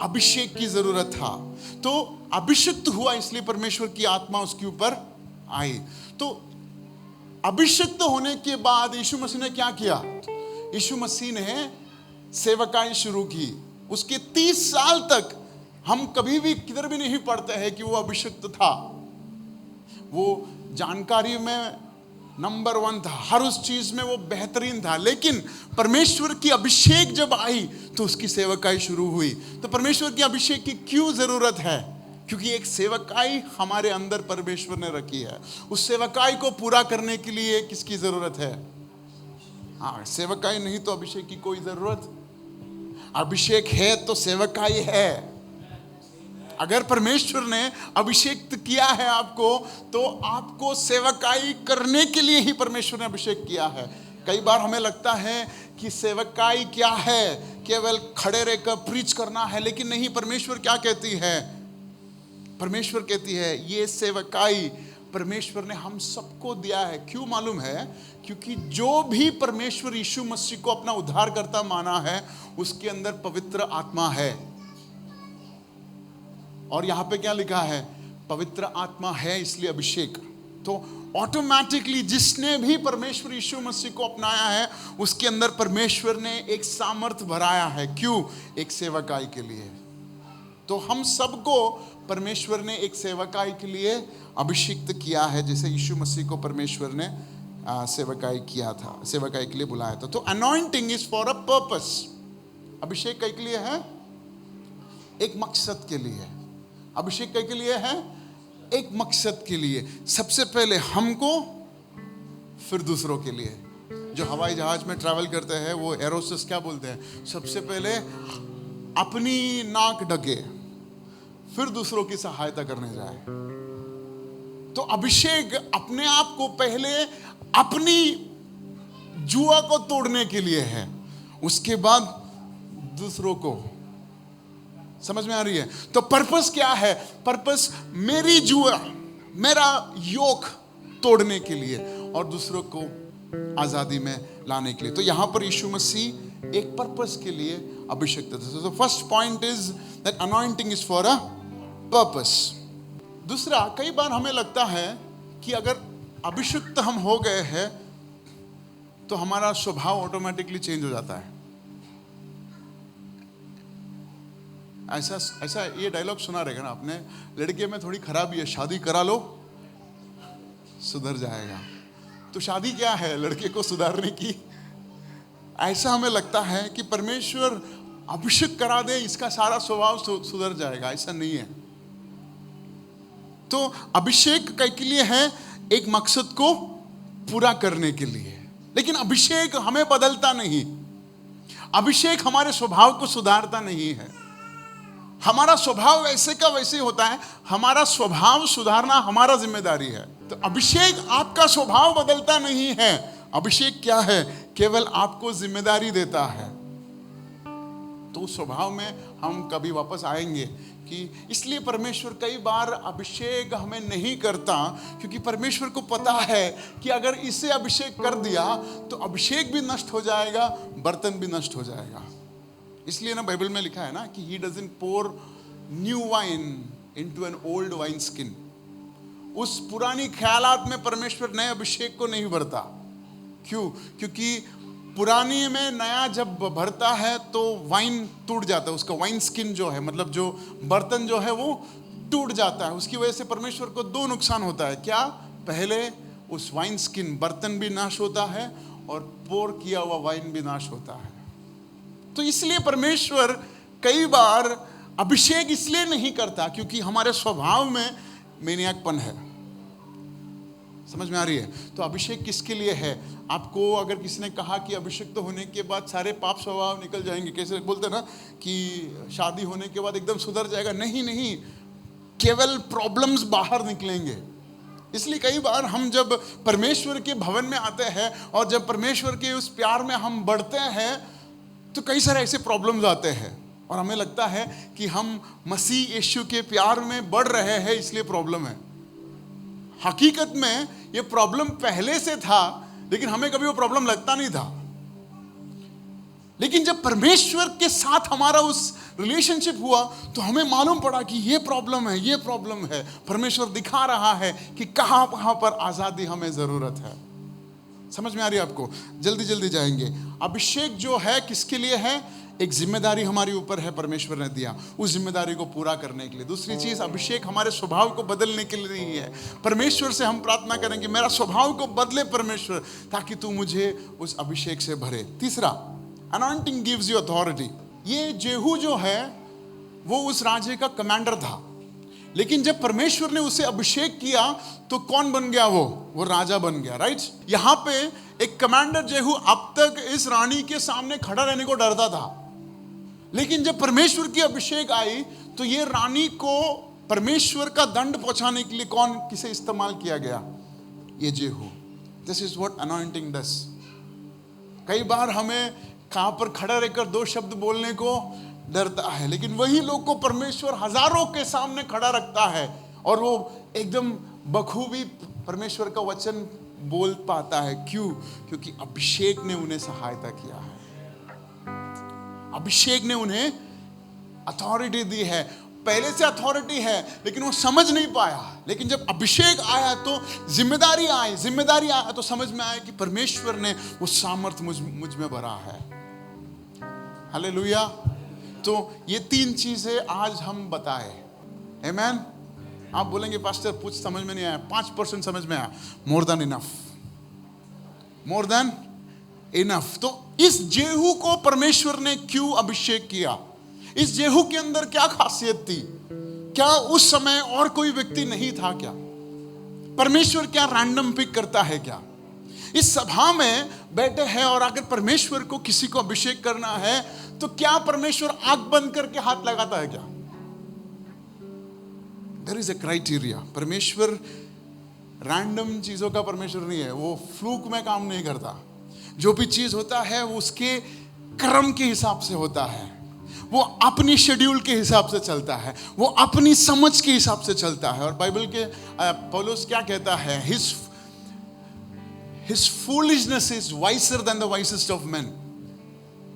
अभिषेक की जरूरत था। तो अभिषिक्त हुआ, इसलिए परमेश्वर की आत्मा उसके ऊपर आई। तो अभिषिक्त होने के बाद यीशु मसीह ने क्या किया? यीशु मसीह ने सेवकाई शुरू की। उसके 30 साल तक हम कभी भी किधर भी नहीं पढ़ते हैं कि वो अभिषिक्त था। वो जानकारी में नंबर 1 था, हर उस चीज में वो बेहतरीन था। लेकिन परमेश्वर की अभिषेक जब आई तो उसकी सेवकाई शुरू हुई। तो परमेश्वर की अभिषेक की क्यों जरूरत है? क्योंकि एक सेवकाई हमारे अंदर परमेश्वर ने रखी है। उस सेवकाई को पूरा करने के लिए किसकी जरूरत है? हाँ, सेवकाई नहीं तो अभिषेक की कोई जरूरत। अभिषेक है तो सेवकाई है। अगर परमेश्वर ने अभिषेक किया है आपको, तो आपको सेवकाई करने के लिए ही परमेश्वर ने अभिषेक किया है। कई बार हमें लगता है कि सेवकाई क्या है, केवल खड़े रहकर प्रीच करना है। लेकिन नहीं, परमेश्वर क्या कहती है? परमेश्वर कहती है ये सेवकाई परमेश्वर ने हम सबको दिया है। क्यों मालूम है? क्योंकि जो भी परमेश्वर यीशु मसीह को अपना उद्धारकर्ता माना है, उसके अंदर पवित्र आत्मा है। और यहां पे क्या लिखा है? पवित्र आत्मा है, इसलिए अभिषेक। तो ऑटोमेटिकली जिसने भी परमेश्वर यीशु मसीह को अपनाया है, उसके अंदर परमेश्वर ने एक सामर्थ भराया है। क्यों? एक सेवकाई के लिए। तो हम सबको परमेश्वर ने एक सेवकाई के लिए अभिषिक्त किया है, जैसे यीशु मसीह को परमेश्वर ने सेवकाई किया था, सेवकाई के लिए बुलाया था। तो anointing is for a purpose. अभिषेक कई के लिए है? एक मकसद के लिए। अभिषेक कई के लिए है? एक मकसद के लिए। सबसे पहले हमको, फिर दूसरों के लिए। जो हवाई जहाज में ट्रैवल करते हैं वो एरोस्टेस क्या बोलते हैं? सबसे पहले अपनी नाक ढके, फिर दूसरों की सहायता करने जाए। तो अभिषेक अपने आप को पहले अपनी जुआ को तोड़ने के लिए है, उसके बाद दूसरों को। समझ में आ रही है? तो पर्पस क्या है? पर्पस मेरी जुआ, मेरा योक तोड़ने के लिए और दूसरों को आजादी में लाने के लिए। तो यहां पर यीशु मसीह एक पर्पस के लिए अभिषिक्त थे। तो first point is that anointing is for a purpose. दूसरा, कई बार हमें लगता है कि अगर अभिषिक्त हम हो गए हैं तो हमारा स्वभाव ऑटोमेटिकली चेंज हो जाता है। ऐसा ये डायलॉग सुना रहेगा ना आपने, लड़के में थोड़ी खराबी है, शादी करा लो सुधर जाएगा। तो शादी क्या है? लड़के को सुधारने की। ऐसा हमें लगता है कि परमेश्वर अभिषेक करा दे, इसका सारा स्वभाव सुधर जाएगा। ऐसा नहीं है। तो अभिषेक के लिए है एक मकसद को पूरा करने के लिए। लेकिन अभिषेक हमें बदलता नहीं। अभिषेक हमारे स्वभाव को सुधारता नहीं है। हमारा स्वभाव वैसे का वैसे ही होता है। हमारा स्वभाव सुधारना हमारा जिम्मेदारी है। तो अभिषेक आपका स्वभाव बदलता नहीं है। अभिषेक क्या है? केवल आपको जिम्मेदारी देता है। तो उस स्वभाव में हम कभी वापस आएंगे कि इसलिए परमेश्वर कई बार अभिषेक हमें नहीं करता, क्योंकि परमेश्वर को पता है कि अगर इसे अभिषेक कर दिया तो अभिषेक भी नष्ट हो जाएगा, बर्तन भी नष्ट हो जाएगा। इसलिए ना बाइबल में लिखा है ना कि he doesn't pour new wine into an old wine skin। उस पुरानी ख्यालात में परमेश्वर नए अभिषेक को नहीं भरता। क्यों? क्योंकि पुरानी में नया जब भरता है तो वाइन टूट जाता है, उसका वाइन स्किन जो है, मतलब जो बर्तन जो है वो टूट जाता है। उसकी वजह से परमेश्वर को 2 नुकसान होता है। क्या? पहले उस वाइन स्किन बर्तन भी नाश होता है और पोर किया हुआ वाइन भी नाश होता है। तो इसलिए परमेश्वर कई बार अभिषेक इसलिए नहीं करता क्योंकि हमारे स्वभाव में मेनियाकपन है। समझ में आ रही है? तो अभिषेक किसके लिए है? आपको अगर किसी ने कहा कि अभिषेक तो होने के बाद सारे पाप स्वभाव निकल जाएंगे, कैसे बोलते ना कि शादी होने के बाद एकदम सुधर जाएगा, नहीं नहीं, केवल प्रॉब्लम्स बाहर निकलेंगे। इसलिए कई बार हम जब परमेश्वर के भवन में आते हैं और जब परमेश्वर के उस प्यार में हम बढ़ते हैं तो कई सारे ऐसे प्रॉब्लम्स आते हैं और हमें लगता है कि हम मसीह यीशु के प्यार में बढ़ रहे हैं इसलिए प्रॉब्लम है। हकीकत में ये प्रॉब्लम पहले से था, लेकिन हमें कभी वो प्रॉब्लम लगता नहीं था। लेकिन जब परमेश्वर के साथ हमारा उस रिलेशनशिप हुआ तो हमें मालूम पड़ा कि ये प्रॉब्लम है, ये प्रॉब्लम है। परमेश्वर दिखा रहा है कि कहां कहां पर आजादी हमें जरूरत है। समझ में आ रही है आपको? जल्दी जल्दी जाएंगे। अभिषेक जो है किसके लिए है? एक जिम्मेदारी हमारे ऊपर है, परमेश्वर ने दिया उस जिम्मेदारी को पूरा करने के लिए। दूसरी चीज, अभिषेक हमारे स्वभाव को बदलने के लिए नहीं है। परमेश्वर से हम प्रार्थना करेंगे मेरा स्वभाव को बदले परमेश्वर, ताकि तू मुझे उस अभिषेक से भरे। तीसरा, अनॉइंटिंग गिव्स यू अथॉरिटी। ये जेहू जो है वो उस राज्य का कमांडर था, लेकिन जब परमेश्वर ने उसे अभिषेक किया तो कौन बन गया? वो राजा बन गया, राइट? यहां पे एक कमांडर जेहू अब तक इस रानी के सामने खड़ा रहने को डरता था, लेकिन जब परमेश्वर की अभिषेक आई तो ये रानी को परमेश्वर का दंड पहुंचाने के लिए किसे इस्तेमाल किया गया? ये जेहू। दिस इज व्हाट अनॉइंटिंग डस। कई बार हमें कहां पर खड़ा रहकर दो शब्द बोलने को डरता है, लेकिन वही लोग को परमेश्वर हजारों के सामने खड़ा रखता है और वो एकदम बखूबी परमेश्वर का वचन बोल पाता है। क्यों? क्योंकि अभिषेक ने उन्हें सहायता किया है, अभिषेक ने उन्हें अथॉरिटी दी है। पहले से अथॉरिटी है लेकिन वो समझ नहीं पाया, लेकिन जब अभिषेक आया तो जिम्मेदारी आया तो समझ में आया कि परमेश्वर ने वो सामर्थ्य मुझ में भरा है। हालेलुया। तो ये तीन चीजें आज हम बताए। आमेन। आप बोलेंगे पास्टर कुछ समझ में नहीं आया, 5% समझ में आया। More than enough, more than enough. तो इस जेहू को परमेश्वर ने क्यों अभिषेक किया? इस जेहू के अंदर क्या खासियत थी? क्या उस समय और कोई व्यक्ति नहीं था क्या? परमेश्वर क्या रैंडम पिक करता है क्या? इस सभा में बैठे हैं और अगर परमेश्वर को किसी को अभिषेक करना है तो क्या परमेश्वर आंख बंद करके हाथ लगाता है क्या? There is a criteria. परमेश्वर रैंडम चीजों का परमेश्वर नहीं है, वो फ्लूक में काम नहीं करता। जो भी चीज होता है वो उसके क्रम के हिसाब से होता है, वो अपनी शेड्यूल के हिसाब से चलता है, वो अपनी समझ के हिसाब से चलता है। और बाइबल के पौलुस क्या कहता है? His foolishness is wiser than the wisest of men.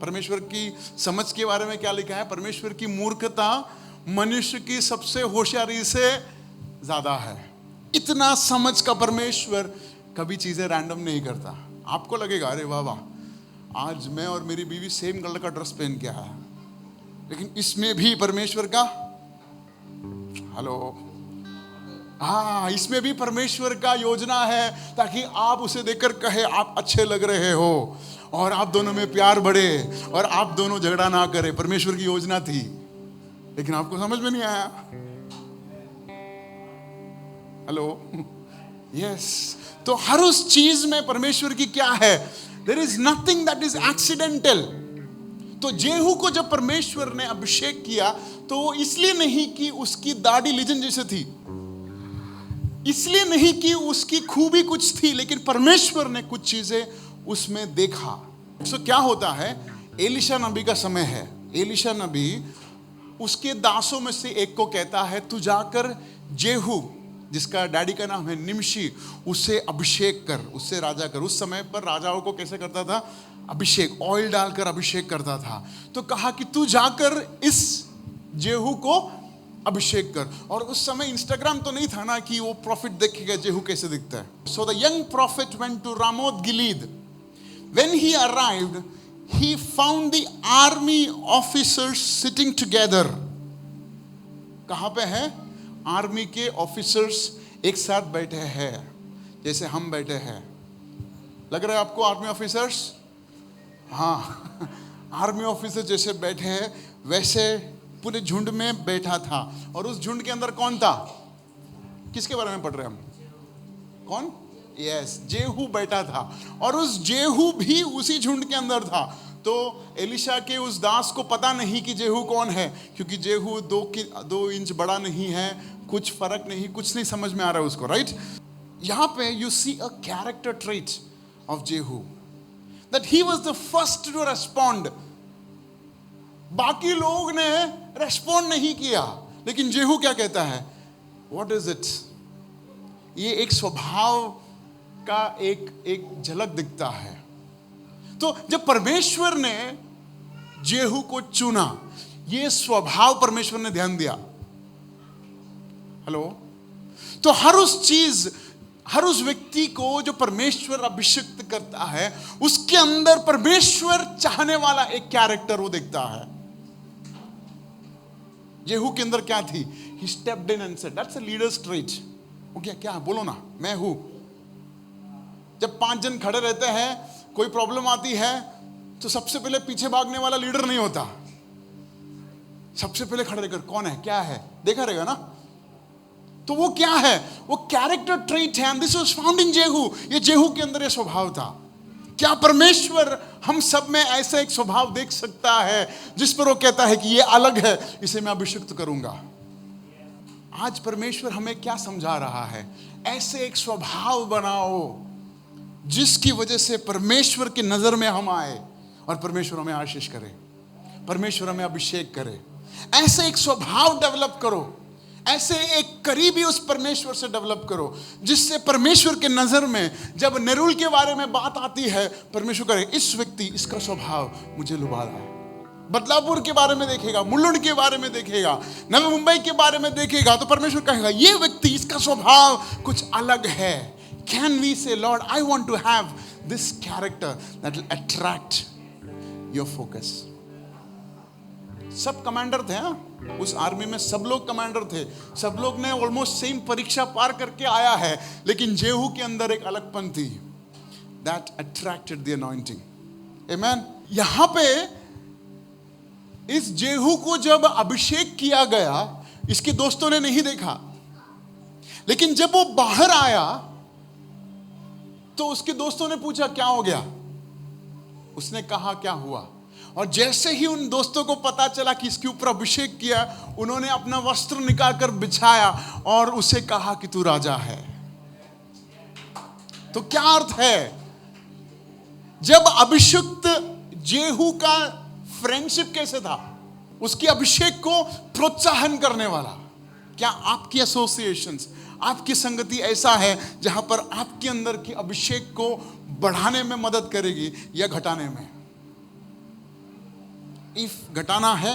परमेश्वर की समझ के बारे में क्या लिखा है? परमेश्वर की मूर्खता मनुष्य की सबसे होशियारी से ज्यादा है। इतना समझ का परमेश्वर कभी चीजें रैंडम नहीं करता। आपको लगेगा अरे वाह वाह, आज मैं और मेरी बीवी सेम कलर का ड्रेस पहन के आया, लेकिन इसमें भी परमेश्वर का हाँ, इसमें भी परमेश्वर का योजना है ताकि आप उसे देखकर कहे आप अच्छे लग रहे हो और आप दोनों में प्यार बढ़े और आप दोनों झगड़ा ना करें। परमेश्वर की योजना थी, लेकिन आपको समझ में नहीं आया। Hello, yes. तो हर उस चीज में परमेश्वर की क्या है? There is nothing that is accidental. तो जेहू को जब परमेश्वर ने अभिषेक किया तो इसलिए नहीं कि उसकी दाढ़ी लिजन जैसे थी, इसलिए नहीं कि उसकी खूबी कुछ थी, लेकिन परमेश्वर ने कुछ चीजें उसमें देखा। तो क्या होता है? एलिशा नबी का समय है। एलिशा नबी उसके दासों में से एक को कहता है तू जाकर जेहू, जिसका डैडी का नाम है निमशी, उसे अभिषेक कर, उससे राजा कर। उस समय पर राजाओं को कैसे करता था? अभिषेक, ऑयल डालकर अभिषेक करता था। तो कहा कि तू जाकर इस जेहू को अभिषेक कर। और उस समय इंस्टाग्राम तो नहीं था ना कि वो प्रॉफिट देखेगा जेहू कैसे दिखता है। So the young prophet went to Ramoth Gilead. When he arrived he found the army officers sitting together. कहां पे है? आर्मी के ऑफिसर्स एक साथ बैठे हैं, जैसे हम बैठे हैं। लग रहा है आपको आर्मी ऑफिसर्स? हाँ, आर्मी ऑफिसर जैसे बैठे हैं वैसे पूरे झुंड में बैठा था। और उस झुंड के अंदर कौन था? किसके बारे में पढ़ रहे हैं हम? कौन? यस, जेहू बैठा था और उस जेहू भी उसी झुंड के अंदर था। तो एलिशा के उस दास को पता नहीं कि जेहू कौन है, क्योंकि जेहू 2 इंच बड़ा नहीं है, कुछ फर्क नहीं, कुछ नहीं समझ में आ रहा है उसको, राइट। यहां पे you see a character trait of Jehu, that he was the first to respond. बाकी लोग ने रेस्पॉन्ड नहीं किया, लेकिन जेहू क्या कहता है, व्हाट इज इट। ये एक स्वभाव का एक झलक दिखता है। तो जब परमेश्वर ने जेहू को चुना, ये स्वभाव परमेश्वर ने ध्यान दिया। हेलो। तो हर उस व्यक्ति को जो परमेश्वर अभिषिक्त करता है, उसके अंदर परमेश्वर चाहने वाला एक कैरेक्टर वो दिखता है। जेहू के अंदर क्या थी, ही stepped in and said, that's a leaders trait. वो क्या है, बोलो ना, मैं हूं। जब 5 जन खड़े रहते हैं, कोई प्रॉब्लम आती है, तो सबसे पहले पीछे भागने वाला लीडर नहीं होता, सबसे पहले खड़े रहकर कौन है, क्या है, देखा रहेगा ना। तो वो क्या है, वो कैरेक्टर ट्रेट है, and this was found in Jehu. ये जेहू के अंदर ये स्वभाव था। क्या परमेश्वर हम सब में ऐसा एक स्वभाव देख सकता है जिस पर वो कहता है कि ये अलग है, इसे मैं अभिषिक्त करूंगा। आज परमेश्वर हमें क्या समझा रहा है, ऐसे एक स्वभाव बनाओ जिसकी वजह से परमेश्वर की नजर में हम आए और परमेश्वर हमें आशीष करे, परमेश्वर हमें अभिषेक करे। ऐसे एक स्वभाव डेवलप करो, ऐसे एक करीबी उस परमेश्वर से डेवलप करो, जिससे परमेश्वर के नजर में जब नेरुल के बारे में बात आती है, परमेश्वर करे, इस व्यक्ति, इसका स्वभाव मुझे लुभा रहा है। बदलापुर के बारे में देखेगा, मुलुंड के बारे में देखेगा, नवी मुंबई के बारे में देखेगा, तो परमेश्वर कहेगा ये व्यक्ति, इसका स्वभाव कुछ अलग है। Can we say, Lord, I want to have this character that will attract your focus? सब कमांडर थे, हाँ? उस आर्मी में सब लोग कमांडर थे, सब लोग ने ऑलमोस्ट सेम परीक्षा पार करके आया है, लेकिन जेहू के अंदर एक अलगपन थी, that attracted the anointing. Amen. यहां पे इस जेहू को जब अभिषेक किया गया, इसके दोस्तों ने नहीं देखा, लेकिन जब वो बाहर आया तो उसके दोस्तों ने पूछा क्या हो गया, उसने कहा क्या हुआ। और जैसे ही उन दोस्तों को पता चला कि इसके ऊपर अभिषेक किया, उन्होंने अपना वस्त्र निकालकर बिछाया और उसे कहा कि तू राजा है। तो क्या अर्थ है, जब अभिषिक्त जेहू का फ्रेंडशिप कैसे था, उसकी अभिषेक को प्रोत्साहन करने वाला। क्या आपकी एसोसिएशंस, आपकी संगति ऐसा है जहां पर आपके अंदर की अभिषेक को बढ़ाने में मदद करेगी या घटाने में? इफ घटाना है,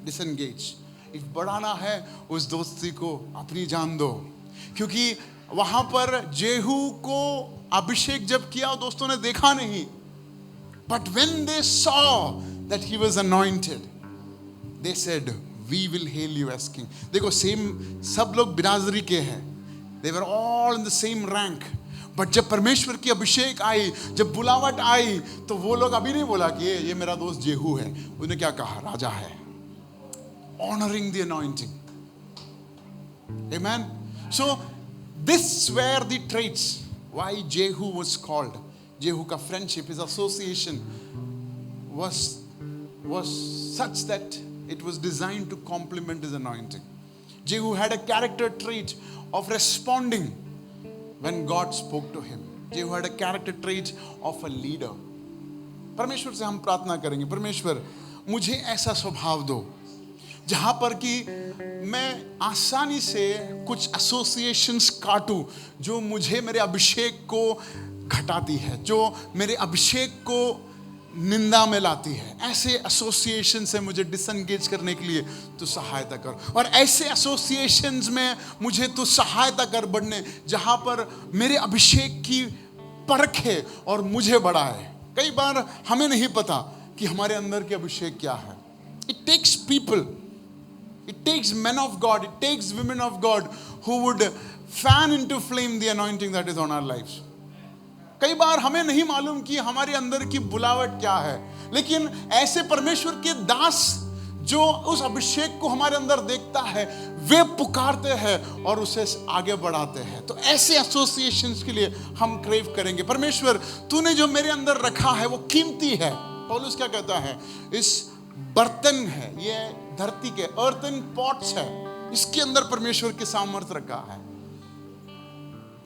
डिसएंगेज। इफ बढ़ाना है, उस दोस्ती को अपनी जान दो। क्योंकि वहां पर जेहू को अभिषेक जब किया, दोस्तों ने देखा नहीं, but when they saw that he was anointed, they said we will hail you as king. देखो, सेम, सब लोग बिरादरी के हैं, they were all in the same rank, but जब परमेश्वर की अभिषेक आई, जब बुलावट आई, तो वो लोग अभी नहीं बोला कि ये मेरा दोस्त जेहू है, उन्होंने क्या कहा, राजा है। Honouring the anointing. Amen. So these were the traits why Jehu was called. Jehu का friendship, his association was such that it was designed to complement his anointing. Jehu had a character trait of responding when God spoke to him. Jehu had a character trait of a leader. परमेश्वर से हम प्रार्थना करेंगे, परमेश्वर मुझे ऐसा स्वभाव दो जहां पर कि मैं आसानी से कुछ एसोसिएशंस काटूं जो मुझे, मेरे अभिषेक को घटाती है, जो मेरे अभिषेक को निंदा में लाती है। ऐसे एसोसिएशन से मुझे डिसएंगेज करने के लिए तू सहायता कर, और ऐसे एसोसिएशंस में मुझे तू सहायता कर बढ़ने जहां पर मेरे अभिषेक की परख है और मुझे बढ़ाए। कई बार हमें नहीं पता कि हमारे अंदर के अभिषेक क्या है। It takes people, it takes men of God, it takes women of God who would fan into flame the anointing that is on our lives. कई बार हमें नहीं मालूम कि हमारे अंदर की बुलावट क्या है, लेकिन ऐसे परमेश्वर के दास जो उस अभिषेक को हमारे अंदर देखता है, वे पुकारते हैं और उसे आगे बढ़ाते हैं। तो ऐसे एसोसिएशंस के लिए हम क्रेव करेंगे। परमेश्वर, तूने जो मेरे अंदर रखा है वो कीमती है। पौलुस क्या कहता है? इस बर्तन है, ये धरती के अर्थन पॉट्स है, इसके अंदर परमेश्वर की सामर्थ रखा है।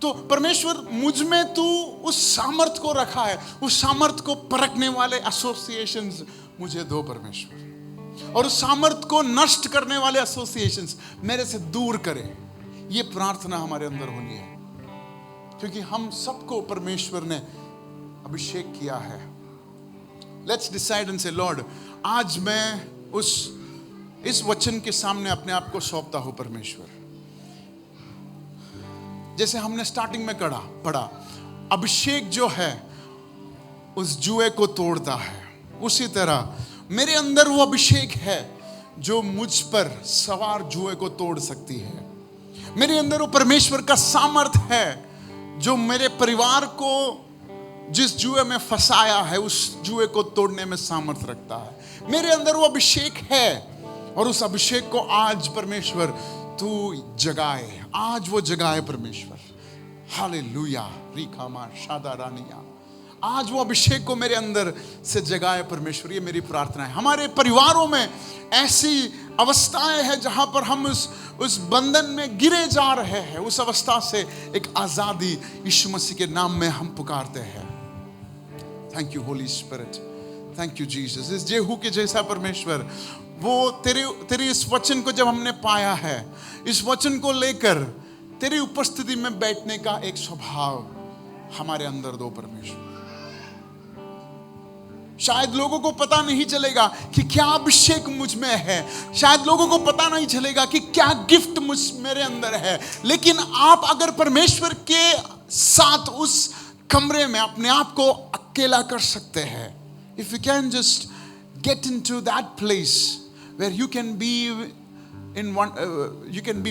तो परमेश्वर, मुझ में तू उस सामर्थ को रखा है, उस सामर्थ को परखने वाले एसोसिएशंस मुझे दो परमेश्वर, और उस सामर्थ को नष्ट करने वाले एसोसिएशंस मेरे से दूर करे। ये प्रार्थना हमारे अंदर होनी है, क्योंकि हम सबको परमेश्वर ने अभिषेक किया है। लेट्स डिसाइड एंड से, लॉर्ड, आज मैं इस वचन के सामने अपने आप को सौंपता हूं परमेश्वर। जैसे हमने स्टार्टिंग में पढ़ा, अभिषेक जो है उस जुए को तोड़ता है, उसी तरह मेरे अंदर वो अभिषेक है जो मुझ पर सवार जुए को तोड़ सकती है। मेरे अंदर वो परमेश्वर का सामर्थ है जो मेरे परिवार को जिस जुए में फंसाया है उस जुए को तोड़ने में सामर्थ रखता है। मेरे अंदर वो अभिषेक है, और उस अभिषेक को आज परमेश्वर तू जगाए, आज वो जगाए परमेश्वर। हालेलुया, रीकामा शादा रानिया, आज वो अभिषेक को मेरे अंदर से जगाए परमेश्वर। ये मेरी प्रार्थना है। हमारे परिवारों में ऐसी अवस्थाएं हैं जहां पर हम उस बंधन में गिरे जा रहे हैं, उस अवस्था से एक आजादी यीशु मसीह के नाम में हम पुकारते हैं। Thank you Holi spirit, thank you Jesus. इस जेहू के जैसा परमेश्वर, वो तेरे इस वचन को जब हमने पाया है, इस वचन को लेकर तेरी उपस्थिति में बैठने का एक स्वभाव हमारे अंदर दो परमेश्वर। शायद लोगों को पता नहीं चलेगा कि क्या अभिषेक मुझ में है, शायद लोगों को पता नहीं चलेगा कि क्या गिफ्ट मेरे अंदर है, लेकिन आप अगर परमेश्वर के साथ उस कमरे में अपने आप को अकेला कर सकते हैं, if you can just get into that place where you can be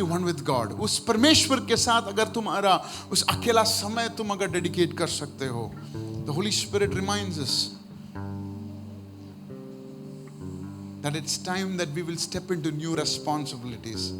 one with God, उस परमेश्वर के साथ अगर तुम्हारा उस अकेला समय तुम अगर डेडिकेट कर सकते हो, the Holi spirit reminds us that it's time that we will step into new responsibilities.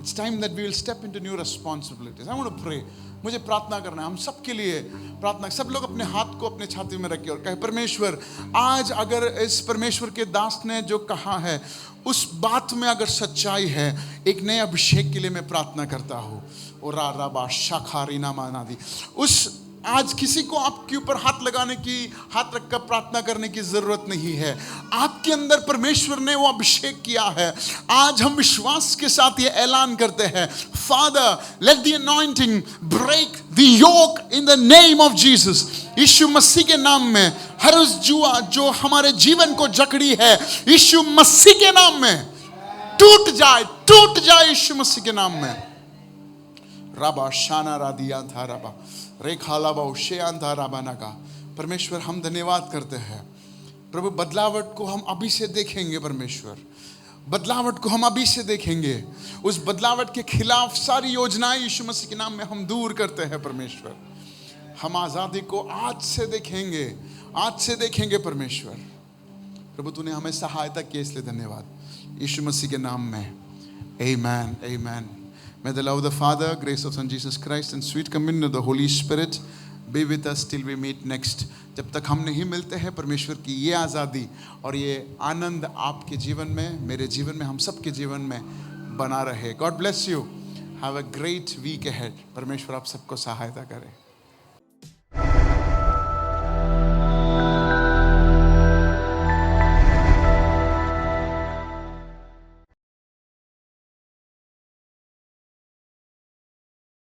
It's time that we will step into new responsibilities. I want to pray. मुझे प्रार्थना करना है हम सब के लिए। प्रार्थना, सब लोग अपने हाथ को अपने छाती में रखें और कहे, परमेश्वर, आज अगर इस परमेश्वर के दास ने जो कहा है उस बात में अगर सच्चाई है, एक नए अभिषेक के लिए मैं प्रार्थना करता हूँ। और राबा शाखारी ना माना दी, उस आज किसी को आपके ऊपर हाथ रखकर प्रार्थना करने की जरूरत नहीं है। आपके अंदर परमेश्वर ने वो अभिषेक किया है। आज हम विश्वास के साथ ये ऐलान करते हैं, father, let the anointing break the yoke in the name of Jesus. Yeshu Masih के नाम में हर उस जुआ जो हमारे जीवन को जकड़ी है, यीशु मसीह के नाम में टूट जाए यीशु मसीह के नाम में। राबा शाना रादिया था राबा का। परमेश्वर, हम धन्यवाद करते हैं प्रभु, बदलावट को हम अभी से देखेंगे परमेश्वर, बदलावट को हम अभी से देखेंगे। उस बदलावट के खिलाफ सारी योजनाएं यीशु मसीह के नाम में हम दूर करते हैं परमेश्वर। हम आज़ादी को आज से देखेंगे परमेश्वर। प्रभु, तूने हमें सहायता की, इसलिए धन्यवाद यीशु मसीह के नाम में। आमीन, आमीन। May the love of the Father, grace of Son Jesus Christ and sweet communion of the Holy Spirit be with us till we meet next. जब तक हम नहीं मिलते हैं, परमेश्वर की ये आज़ादी और ये आनंद आपके जीवन में, मेरे जीवन में, हम सबके जीवन में बना रहे। God bless you. Have a great week ahead. परमेश्वर आप सबको सहायता करे।